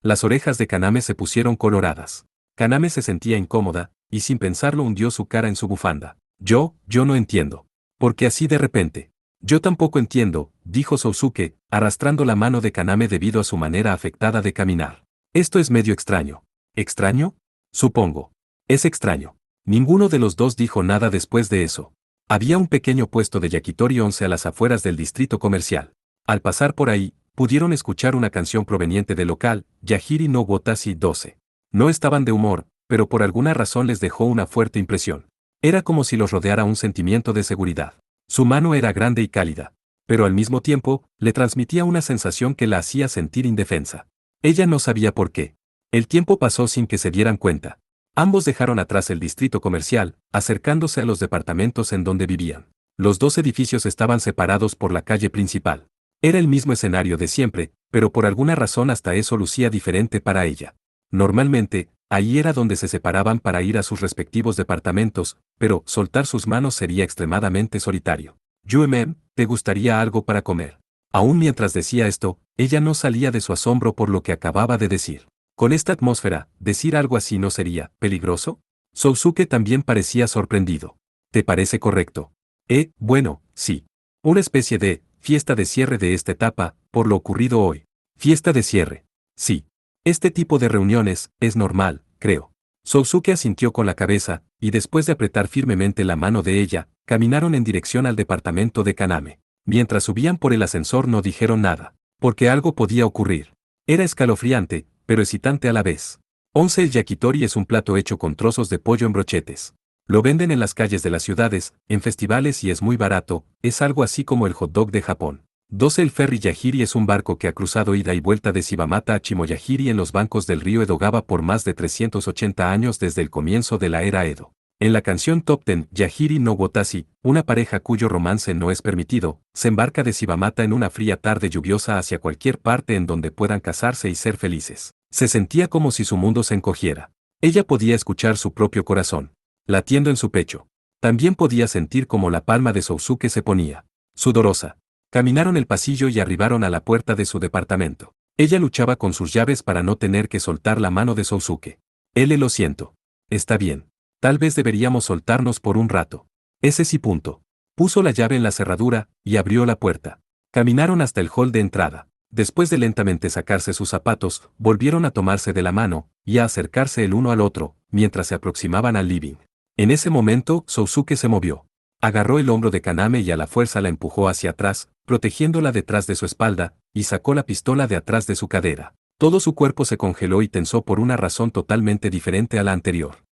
Las orejas de Kaname se pusieron coloradas. Kaname se sentía incómoda, y sin pensarlo hundió su cara en su bufanda. Yo no entiendo. ¿Por qué así de repente? Yo tampoco entiendo, dijo Sousuke, arrastrando la mano de Kaname debido a su manera afectada de caminar. Esto es medio extraño. ¿Extraño? Supongo. Es extraño. Ninguno de los dos dijo nada después de eso. Había un pequeño puesto de yakitori 11 a las afueras del distrito comercial. Al pasar por ahí, pudieron escuchar una canción proveniente del local, Yahiri no Watashi 12. No estaban de humor, pero por alguna razón les dejó una fuerte impresión. Era como si los rodeara un sentimiento de seguridad. Su mano era grande y cálida, pero al mismo tiempo, le transmitía una sensación que la hacía sentir indefensa. Ella no sabía por qué. El tiempo pasó sin que se dieran cuenta. Ambos dejaron atrás el distrito comercial, acercándose a los departamentos en donde vivían. Los dos edificios estaban separados por la calle principal. Era el mismo escenario de siempre, pero por alguna razón hasta eso lucía diferente para ella. Normalmente, ahí era donde se separaban para ir a sus respectivos departamentos, pero soltar sus manos sería extremadamente solitario. ¿Te gustaría algo para comer? Aún mientras decía esto, ella no salía de su asombro por lo que acababa de decir. Con esta atmósfera, decir algo así no sería peligroso. Sousuke también parecía sorprendido. ¿Te parece correcto? Bueno, sí. Una especie de fiesta de cierre de esta etapa, por lo ocurrido hoy. Fiesta de cierre. Sí. Este tipo de reuniones es normal, creo. Sousuke asintió con la cabeza, y después de apretar firmemente la mano de ella, caminaron en dirección al departamento de Kaname. Mientras subían por el ascensor no dijeron nada, porque algo podía ocurrir. Era escalofriante, pero excitante a la vez. El yakitori es un plato hecho con trozos de pollo en brochetes. Lo venden en las calles de las ciudades, en festivales y es muy barato, es algo así como el hot dog de Japón. El ferry Yahiri es un barco que ha cruzado ida y vuelta de Shibamata a Chimoyahiri en los bancos del río Edogawa por más de 380 años desde el comienzo de la era Edo. En la canción Top Ten, Yahiri no Watashi, una pareja cuyo romance no es permitido, se embarca de Shibamata en una fría tarde lluviosa hacia cualquier parte en donde puedan casarse y ser felices. Se sentía como si su mundo se encogiera. Ella podía escuchar su propio corazón, latiendo en su pecho. También podía sentir como la palma de Sousuke se ponía sudorosa. Caminaron el pasillo y arribaron a la puerta de su departamento. Ella luchaba con sus llaves para no tener que soltar la mano de Sousuke. Lo siento. Está bien. Tal vez deberíamos soltarnos por un rato. Ese sí. Puso la llave en la cerradura y abrió la puerta. Caminaron hasta el hall de entrada. Después de lentamente sacarse sus zapatos, volvieron a tomarse de la mano y a acercarse el uno al otro, mientras se aproximaban al living. En ese momento, Sousuke se movió. Agarró el hombro de Kaname y a la fuerza la empujó hacia atrás, protegiéndola detrás de su espalda, y sacó la pistola de atrás de su cadera. Todo su cuerpo se congeló y tensó por una razón totalmente diferente a la anterior.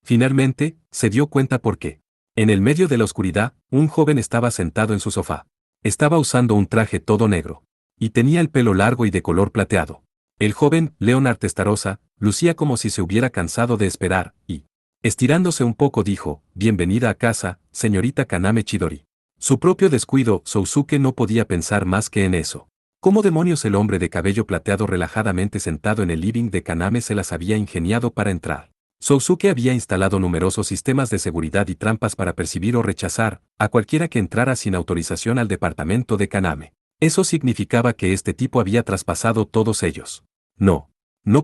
Finalmente, se dio cuenta por qué. En el medio de la oscuridad, un joven estaba sentado en su sofá. Estaba usando un traje todo negro. Y tenía el pelo largo y de color plateado. El joven, Leonard Testarossa, lucía como si se hubiera cansado de esperar, y, estirándose un poco, dijo: «Bienvenida a casa, señorita Kaname Chidori». Su propio descuido, Sousuke no podía pensar más que en eso. ¿Cómo demonios el hombre de cabello plateado relajadamente sentado en el living de Kaname se las había ingeniado para entrar? Sousuke había instalado numerosos sistemas de seguridad y trampas para percibir o rechazar a cualquiera que entrara sin autorización al departamento de Kaname. Eso significaba que este tipo había traspasado todos ellos. No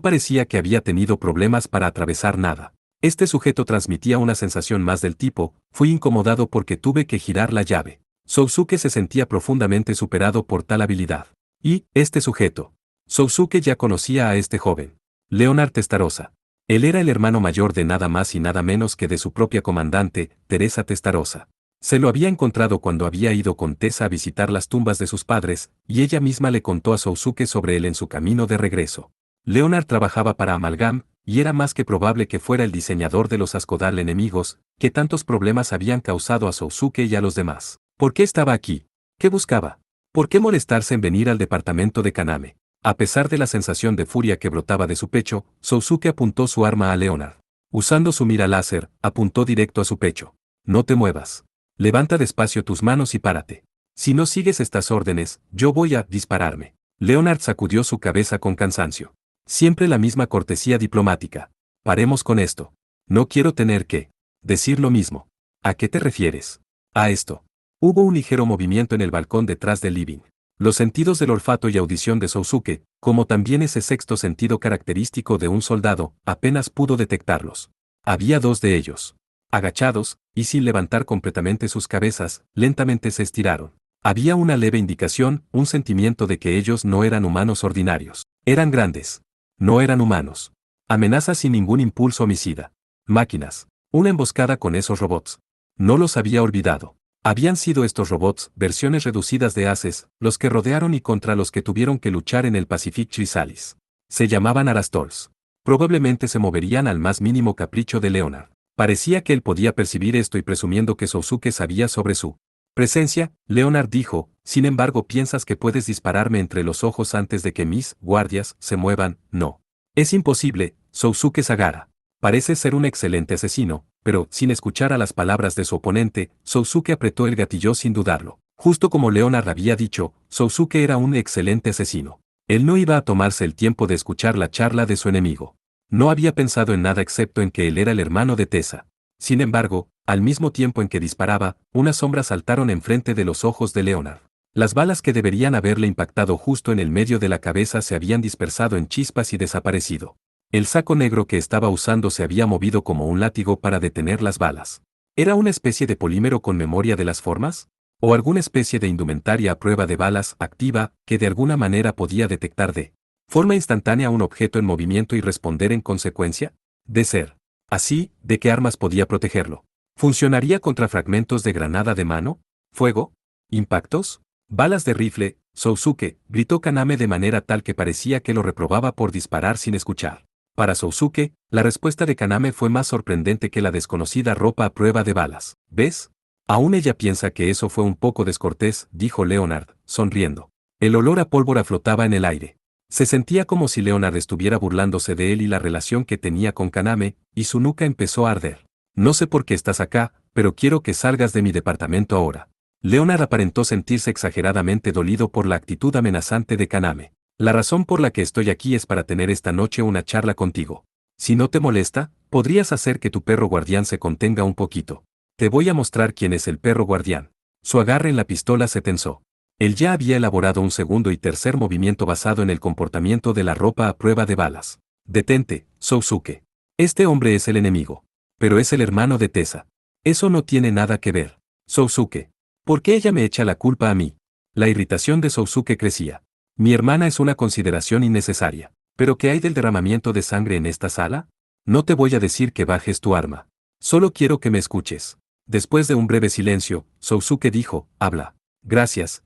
parecía que había tenido problemas para atravesar nada. Este sujeto transmitía una sensación más del tipo: «Fui incomodado porque tuve que girar la llave». Sousuke se sentía profundamente superado por tal habilidad. Y, este sujeto. Sousuke ya conocía a este joven. Leonard Testarossa. Él era el hermano mayor de nada más y nada menos que de su propia comandante, Teresa Testarossa. Se lo había encontrado cuando había ido con Tessa a visitar las tumbas de sus padres, y ella misma le contó a Sousuke sobre él en su camino de regreso. Leonard trabajaba para Amalgam, y era más que probable que fuera el diseñador de los Ascodal enemigos, que tantos problemas habían causado a Sousuke y a los demás. ¿Por qué estaba aquí? ¿Qué buscaba? ¿Por qué molestarse en venir al departamento de Kaname? A pesar de la sensación de furia que brotaba de su pecho, Sousuke apuntó su arma a Leonard. Usando su mira láser, apuntó directo a su pecho. «No te muevas. Levanta despacio tus manos y párate. Si no sigues estas órdenes, yo voy a dispararme». Leonard sacudió su cabeza con cansancio. Siempre la misma cortesía diplomática. «Paremos con esto. No quiero tener que decir lo mismo». «¿A qué te refieres?» «A esto». Hubo un ligero movimiento en el balcón detrás del living. Los sentidos del olfato y audición de Sousuke, como también ese sexto sentido característico de un soldado, apenas pudo detectarlos. Había dos de ellos. Agachados, y sin levantar completamente sus cabezas, lentamente se estiraron. Había una leve indicación, un sentimiento de que ellos no eran humanos ordinarios. Eran grandes. No eran humanos. Amenazas sin ningún impulso homicida. Máquinas. Una emboscada con esos robots. No los había olvidado. Habían sido estos robots, versiones reducidas de Aces, los que rodearon y contra los que tuvieron que luchar en el Pacific Chrysalis. Se llamaban Arastols. Probablemente se moverían al más mínimo capricho de Leonard. Parecía que él podía percibir esto y presumiendo que Sousuke sabía sobre su presencia, Leonard dijo: «Sin embargo, ¿piensas que puedes dispararme entre los ojos antes de que mis guardias se muevan?» «No. Es imposible, Sousuke Sagara. Parece ser un excelente asesino», pero, sin escuchar a las palabras de su oponente, Sousuke apretó el gatillo sin dudarlo. Justo como Leonard había dicho, Sousuke era un excelente asesino. Él no iba a tomarse el tiempo de escuchar la charla de su enemigo. No había pensado en nada excepto en que él era el hermano de Tessa. Sin embargo, al mismo tiempo en que disparaba, unas sombras saltaron enfrente de los ojos de Leonard. Las balas que deberían haberle impactado justo en el medio de la cabeza se habían dispersado en chispas y desaparecido. El saco negro que estaba usando se había movido como un látigo para detener las balas. ¿Era una especie de polímero con memoria de las formas? ¿O alguna especie de indumentaria a prueba de balas activa que de alguna manera podía detectar de forma instantánea un objeto en movimiento y responder en consecuencia? De ser así, ¿de qué armas podía protegerlo? ¿Funcionaría contra fragmentos de granada de mano? ¿Fuego? ¿Impactos? ¿Balas de rifle? «Sousuke», gritó Kaname de manera tal que parecía que lo reprobaba por disparar sin escuchar. Para Sousuke, la respuesta de Kaname fue más sorprendente que la desconocida ropa a prueba de balas. «¿Ves? Aún ella piensa que eso fue un poco descortés», dijo Leonard, sonriendo. El olor a pólvora flotaba en el aire. Se sentía como si Leonard estuviera burlándose de él y la relación que tenía con Kaname, y su nuca empezó a arder. «No sé por qué estás acá, pero quiero que salgas de mi departamento ahora». Leonard aparentó sentirse exageradamente dolido por la actitud amenazante de Kaname. «La razón por la que estoy aquí es para tener esta noche una charla contigo. Si no te molesta, podrías hacer que tu perro guardián se contenga un poquito. Te voy a mostrar quién es el perro guardián». Su agarre en la pistola se tensó. Él ya había elaborado un segundo y tercer movimiento basado en el comportamiento de la ropa a prueba de balas. Detente, Sousuke. Este hombre es el enemigo. Pero es el hermano de Tessa. Eso no tiene nada que ver. Sousuke. ¿Por qué ella me echa la culpa a mí? La irritación de Sousuke crecía. Mi hermana es una consideración innecesaria. ¿Pero qué hay del derramamiento de sangre en esta sala? No te voy a decir que bajes tu arma. Solo quiero que me escuches. Después de un breve silencio, Sousuke dijo, habla. Gracias,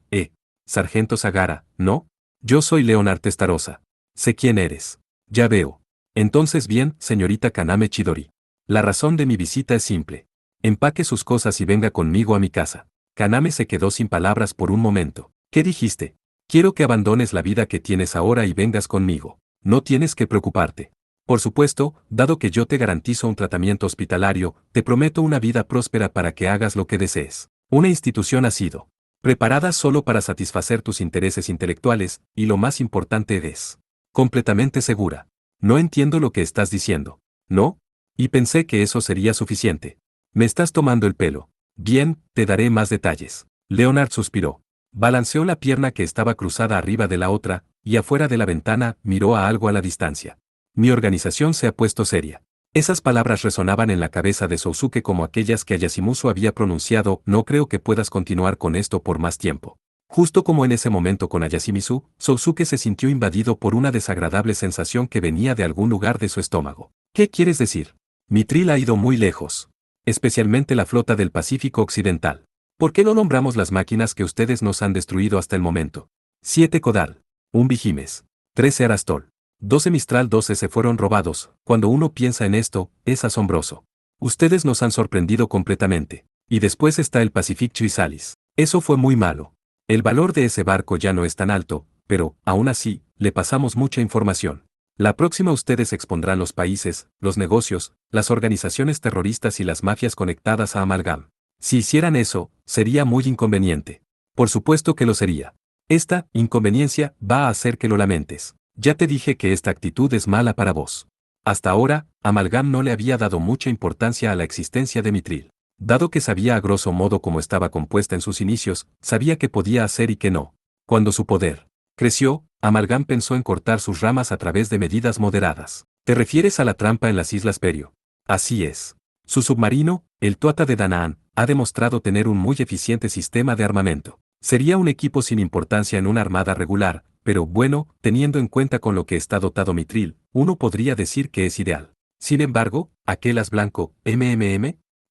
Sargento Sagara, ¿no? Yo soy Leonard Testarossa. Sé quién eres. Ya veo. Entonces bien, señorita Kaname Chidori. La razón de mi visita es simple. Empaque sus cosas y venga conmigo a mi casa. Kaname se quedó sin palabras por un momento. ¿Qué dijiste? Quiero que abandones la vida que tienes ahora y vengas conmigo. No tienes que preocuparte. Por supuesto, dado que yo te garantizo un tratamiento hospitalario, te prometo una vida próspera para que hagas lo que desees. Una institución ha sido preparada solo para satisfacer tus intereses intelectuales, y lo más importante es completamente segura. No entiendo lo que estás diciendo. ¿No? Y pensé que eso sería suficiente. Me estás tomando el pelo. Bien, te daré más detalles. Leonard suspiró. Balanceó la pierna que estaba cruzada arriba de la otra, y afuera de la ventana, miró a algo a la distancia. Mi organización se ha puesto seria. Esas palabras resonaban en la cabeza de Sousuke como aquellas que Yashimusu había pronunciado, no creo que puedas continuar con esto por más tiempo. Justo como en ese momento con Ayashimizu, Sousuke se sintió invadido por una desagradable sensación que venía de algún lugar de su estómago. ¿Qué quieres decir? Mitril ha ido muy lejos. Especialmente la flota del Pacífico Occidental. ¿Por qué no nombramos las máquinas que ustedes nos han destruido hasta el momento? 7 Kodal. 1 Vigimes. 13 Arastol. 12 Mistral 12 se fueron robados. Cuando uno piensa en esto, es asombroso. Ustedes nos han sorprendido completamente. Y después está el Pacific Chrysalis. Eso fue muy malo. El valor de ese barco ya no es tan alto, pero, aún así, le pasamos mucha información. La próxima ustedes expondrán los países, los negocios, las organizaciones terroristas y las mafias conectadas a Amalgam. Si hicieran eso, sería muy inconveniente. Por supuesto que lo sería. Esta inconveniencia va a hacer que lo lamentes. Ya te dije que esta actitud es mala para vos. Hasta ahora, Amalgam no le había dado mucha importancia a la existencia de Mitril. Dado que sabía a grosso modo cómo estaba compuesta en sus inicios, sabía qué podía hacer y qué no. Cuando su poder creció, Amalgam pensó en cortar sus ramas a través de medidas moderadas. ¿Te refieres a la trampa en las Islas Perio? Así es. Su submarino, el Tuata de Danaan, ha demostrado tener un muy eficiente sistema de armamento. Sería un equipo sin importancia en una armada regular, pero bueno, teniendo en cuenta con lo que está dotado Mitril, uno podría decir que es ideal. Sin embargo, aquel as blanco,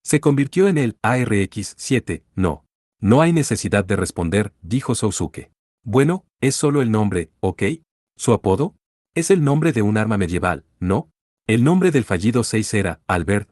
se convirtió en el ARX-7, no. No hay necesidad de responder, dijo Sousuke. Bueno, es solo el nombre, ¿ok? ¿Su apodo? Es el nombre de un arma medieval, ¿no? El nombre del fallido 6 era Albert.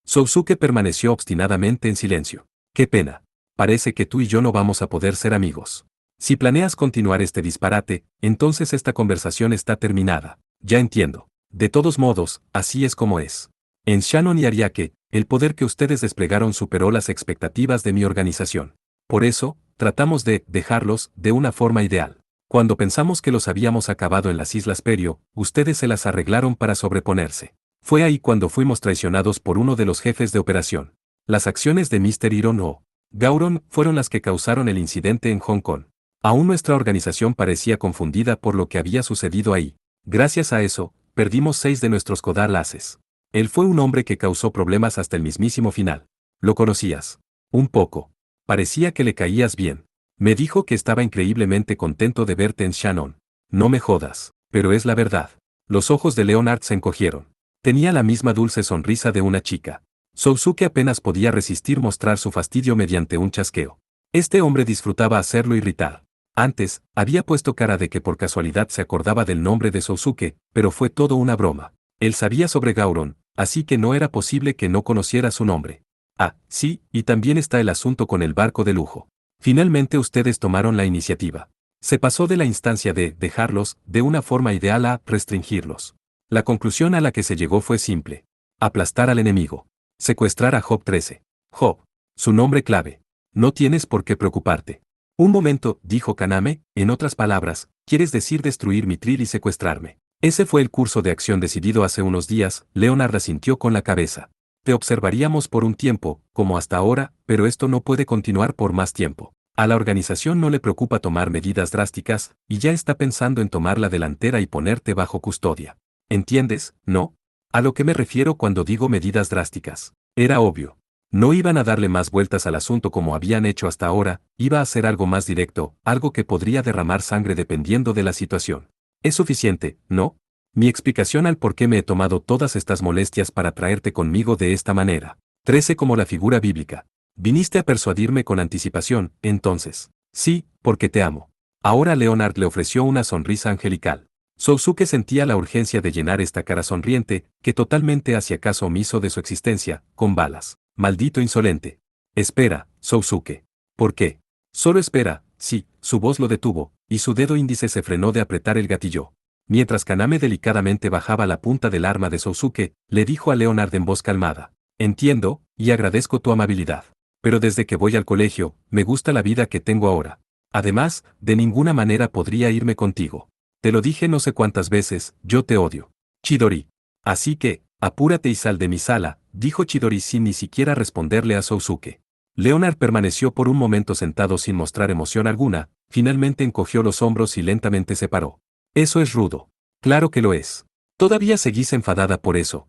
Sousuke permaneció obstinadamente en silencio. Qué pena. Parece que tú y yo no vamos a poder ser amigos. Si planeas continuar este disparate, entonces esta conversación está terminada. Ya entiendo. De todos modos, así es como es. En Shannon y Ariake, el poder que ustedes desplegaron superó las expectativas de mi organización. Por eso, tratamos de dejarlos de una forma ideal. Cuando pensamos que los habíamos acabado en las Islas Perio, ustedes se las arreglaron para sobreponerse. Fue ahí cuando fuimos traicionados por uno de los jefes de operación. Las acciones de Mr. Iron o Gauron fueron las que causaron el incidente en Hong Kong. Aún nuestra organización parecía confundida por lo que había sucedido ahí. Gracias a eso, perdimos 6 de nuestros Kodal Aces. Él fue un hombre que causó problemas hasta el mismísimo final. ¿Lo conocías? Un poco. Parecía que le caías bien. Me dijo que estaba increíblemente contento de verte en Shannon. No me jodas, pero es la verdad. Los ojos de Leonard se encogieron. Tenía la misma dulce sonrisa de una chica. Sousuke apenas podía resistir mostrar su fastidio mediante un chasqueo. Este hombre disfrutaba hacerlo irritar. Antes, había puesto cara de que por casualidad se acordaba del nombre de Sousuke, pero fue todo una broma. Él sabía sobre Gauron, así que no era posible que no conociera su nombre. Ah, sí, y también está el asunto con el barco de lujo. Finalmente ustedes tomaron la iniciativa. Se pasó de la instancia de dejarlos de una forma ideal a restringirlos. La conclusión a la que se llegó fue simple. Aplastar al enemigo. Secuestrar a Job 13. Job. Su nombre clave. No tienes por qué preocuparte. Un momento, dijo Kaname, en otras palabras, quieres decir destruir Mitril y secuestrarme. Ese fue el curso de acción decidido hace unos días, Leonard asintió con la cabeza. Te observaríamos por un tiempo, como hasta ahora, pero esto no puede continuar por más tiempo. A la organización no le preocupa tomar medidas drásticas, y ya está pensando en tomar la delantera y ponerte bajo custodia. ¿Entiendes? ¿No? A lo que me refiero cuando digo medidas drásticas. Era obvio. No iban a darle más vueltas al asunto como habían hecho hasta ahora, iba a ser algo más directo, algo que podría derramar sangre dependiendo de la situación. Es suficiente, ¿no? Mi explicación al por qué me he tomado todas estas molestias para traerte conmigo de esta manera. 13 como la figura bíblica. Viniste a persuadirme con anticipación, entonces. Sí, porque te amo. Ahora Leonard le ofreció una sonrisa angelical. Sousuke sentía la urgencia de llenar esta cara sonriente, que totalmente hacía caso omiso de su existencia, con balas. Maldito insolente. Espera, Sousuke. ¿Por qué? Solo espera, sí, su voz lo detuvo, y su dedo índice se frenó de apretar el gatillo. Mientras Kaname delicadamente bajaba la punta del arma de Sousuke, le dijo a Leonard en voz calmada. Entiendo, y agradezco tu amabilidad. Pero desde que voy al colegio, me gusta la vida que tengo ahora. Además, de ninguna manera podría irme contigo. Te lo dije no sé cuántas veces, yo te odio. Chidori. Así que, apúrate y sal de mi sala, dijo Chidori sin ni siquiera responderle a Sousuke. Leonard permaneció por un momento sentado sin mostrar emoción alguna, finalmente encogió los hombros y lentamente se paró. Eso es rudo. Claro que lo es. Todavía seguís enfadada por eso.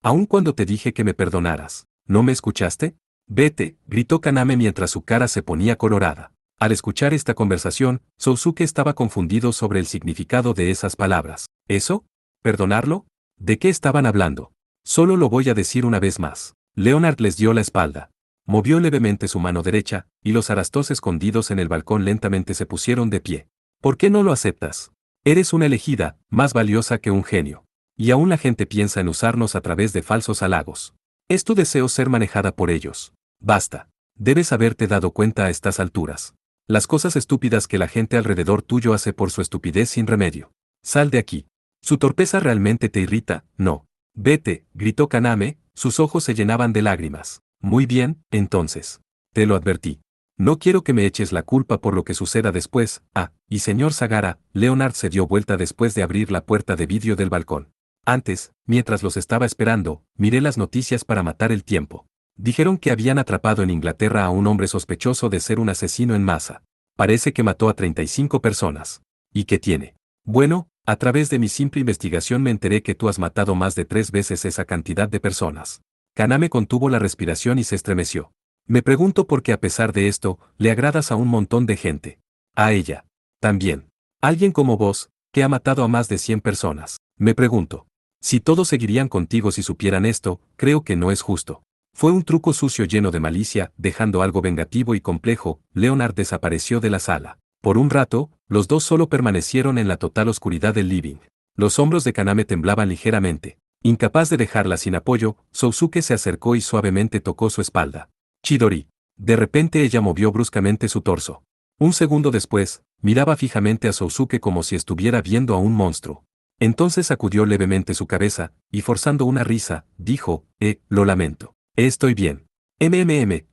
Aun cuando te dije que me perdonaras, ¿no me escuchaste? Vete, gritó Kaname mientras su cara se ponía colorada. Al escuchar esta conversación, Sousuke estaba confundido sobre el significado de esas palabras. ¿Eso? ¿Perdonarlo? ¿De qué estaban hablando? Solo lo voy a decir una vez más. Leonard les dio la espalda. Movió levemente su mano derecha, y los arastos escondidos en el balcón lentamente se pusieron de pie. ¿Por qué no lo aceptas? Eres una elegida, más valiosa que un genio. Y aún la gente piensa en usarnos a través de falsos halagos. Es tu deseo ser manejada por ellos. Basta. Debes haberte dado cuenta a estas alturas. Las cosas estúpidas que la gente alrededor tuyo hace por su estupidez sin remedio. Sal de aquí. ¿Su torpeza realmente te irrita? No. Vete, gritó Kaname, sus ojos se llenaban de lágrimas. Muy bien, entonces. Te lo advertí. No quiero que me eches la culpa por lo que suceda después. Y señor Sagara, Leonard se dio vuelta después de abrir la puerta de vidrio del balcón. Antes, mientras los estaba esperando, miré las noticias para matar el tiempo. Dijeron que habían atrapado en Inglaterra a un hombre sospechoso de ser un asesino en masa. Parece que mató a 35 personas. ¿Y qué tiene? Bueno, a través de mi simple investigación me enteré que tú has matado más de 3 veces esa cantidad de personas. Kaname contuvo la respiración y se estremeció. Me pregunto por qué a pesar de esto, le agradas a un montón de gente. A ella. También. Alguien como vos, que ha matado a más de 100 personas. Me pregunto. Si todos seguirían contigo si supieran esto, creo que no es justo. Fue un truco sucio lleno de malicia, dejando algo vengativo y complejo. Leonard desapareció de la sala. Por un rato, los dos solo permanecieron en la total oscuridad del living. Los hombros de Kaname temblaban ligeramente. Incapaz de dejarla sin apoyo, Sousuke se acercó y suavemente tocó su espalda. Chidori. De repente ella movió bruscamente su torso. Un segundo después, miraba fijamente a Sousuke como si estuviera viendo a un monstruo. Entonces sacudió levemente su cabeza, y forzando una risa, dijo, lo lamento. Estoy bien.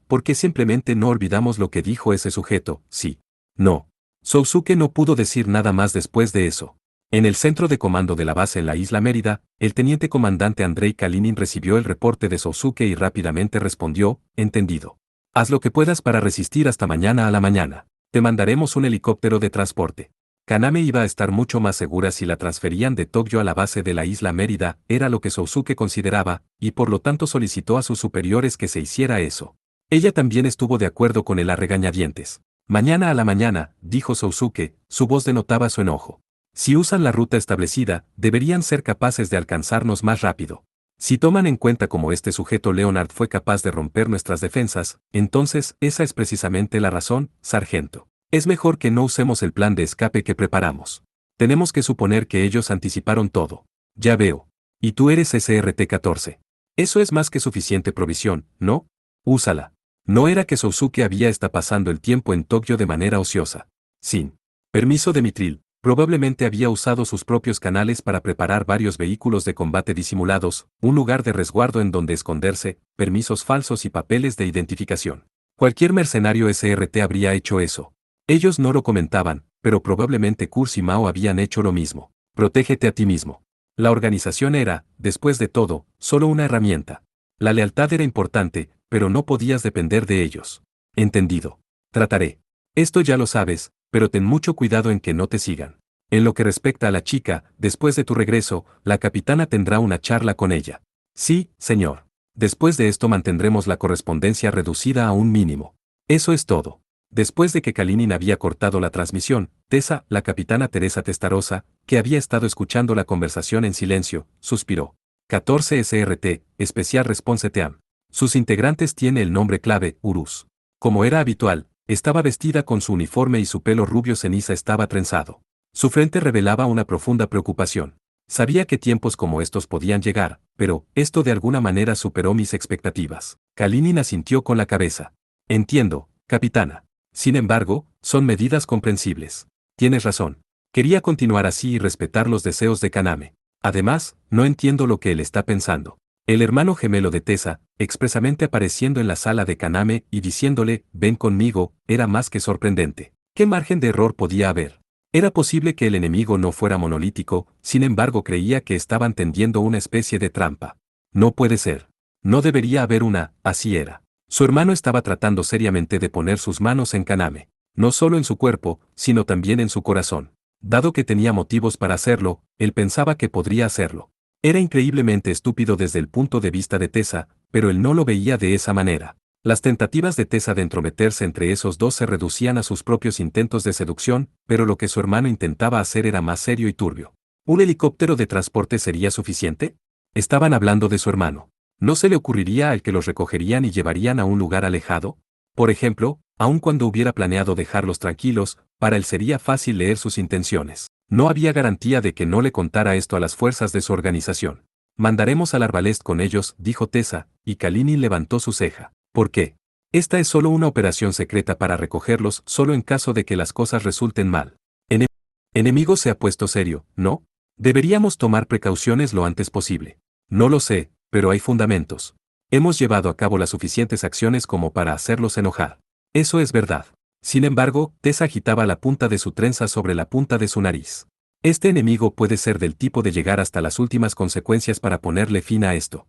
¿Por qué simplemente no olvidamos lo que dijo ese sujeto? Sí. No. Sousuke no pudo decir nada más después de eso. En el centro de comando de la base en la isla Mérida, el teniente comandante Andrei Kalinin recibió el reporte de Sousuke y rápidamente respondió, entendido. Haz lo que puedas para resistir hasta mañana a la mañana. Te mandaremos un helicóptero de transporte. Kaname iba a estar mucho más segura si la transferían de Tokio a la base de la isla Mérida, era lo que Sousuke consideraba, y por lo tanto solicitó a sus superiores que se hiciera eso. Ella también estuvo de acuerdo con él a regañadientes. Mañana a la mañana, dijo Sousuke, su voz denotaba su enojo. Si usan la ruta establecida, deberían ser capaces de alcanzarnos más rápido. Si toman en cuenta cómo este sujeto Leonard fue capaz de romper nuestras defensas, entonces esa es precisamente la razón, sargento. Es mejor que no usemos el plan de escape que preparamos. Tenemos que suponer que ellos anticiparon todo. Ya veo. Y tú eres SRT-14. Eso es más que suficiente provisión, ¿no? Úsala. No era que Sousuke había está pasando el tiempo en Tokio de manera ociosa. Sin permiso de Mitril, probablemente había usado sus propios canales para preparar varios vehículos de combate disimulados, un lugar de resguardo en donde esconderse, permisos falsos y papeles de identificación. Cualquier mercenario SRT habría hecho eso. Ellos no lo comentaban, pero probablemente Kurz y Mao habían hecho lo mismo. Protégete a ti mismo. La organización era, después de todo, solo una herramienta. La lealtad era importante, pero no podías depender de ellos. Entendido. Trataré. Esto ya lo sabes, pero ten mucho cuidado en que no te sigan. En lo que respecta a la chica, después de tu regreso, la capitana tendrá una charla con ella. Sí, señor. Después de esto mantendremos la correspondencia reducida a un mínimo. Eso es todo. Después de que Kalinin había cortado la transmisión, Tessa, la capitana Teresa Testarossa, que había estado escuchando la conversación en silencio, suspiró. 14 SRT, Special Response Team. Sus integrantes tiene el nombre clave, Urus. Como era habitual, estaba vestida con su uniforme y su pelo rubio ceniza estaba trenzado. Su frente revelaba una profunda preocupación. Sabía que tiempos como estos podían llegar, pero esto de alguna manera superó mis expectativas. Kalinin asintió con la cabeza. Entiendo, capitana. Sin embargo, son medidas comprensibles. Tienes razón. Quería continuar así y respetar los deseos de Kaname. Además, no entiendo lo que él está pensando. El hermano gemelo de Tessa, expresamente apareciendo en la sala de Kaname y diciéndole, ven conmigo, era más que sorprendente. ¿Qué margen de error podía haber? Era posible que el enemigo no fuera monolítico, sin embargo creía que estaban tendiendo una especie de trampa. No puede ser. No debería haber una, así era. Su hermano estaba tratando seriamente de poner sus manos en Kaname. No solo en su cuerpo, sino también en su corazón. Dado que tenía motivos para hacerlo, él pensaba que podría hacerlo. Era increíblemente estúpido desde el punto de vista de Tessa, pero él no lo veía de esa manera. Las tentativas de Tessa de entrometerse entre esos dos se reducían a sus propios intentos de seducción, pero lo que su hermano intentaba hacer era más serio y turbio. ¿Un helicóptero de transporte sería suficiente? Estaban hablando de su hermano. ¿No se le ocurriría al que los recogerían y llevarían a un lugar alejado? Por ejemplo, aun cuando hubiera planeado dejarlos tranquilos, para él sería fácil leer sus intenciones. No había garantía de que no le contara esto a las fuerzas de su organización. Mandaremos al Arbalest con ellos, dijo Tessa, y Kalinin levantó su ceja. ¿Por qué? Esta es solo una operación secreta para recogerlos solo en caso de que las cosas resulten mal. El enemigo se ha puesto serio, ¿no? Deberíamos tomar precauciones lo antes posible. No lo sé, pero hay fundamentos. Hemos llevado a cabo las suficientes acciones como para hacerlos enojar. Eso es verdad. Sin embargo, Tessa agitaba la punta de su trenza sobre la punta de su nariz. Este enemigo puede ser del tipo de llegar hasta las últimas consecuencias para ponerle fin a esto.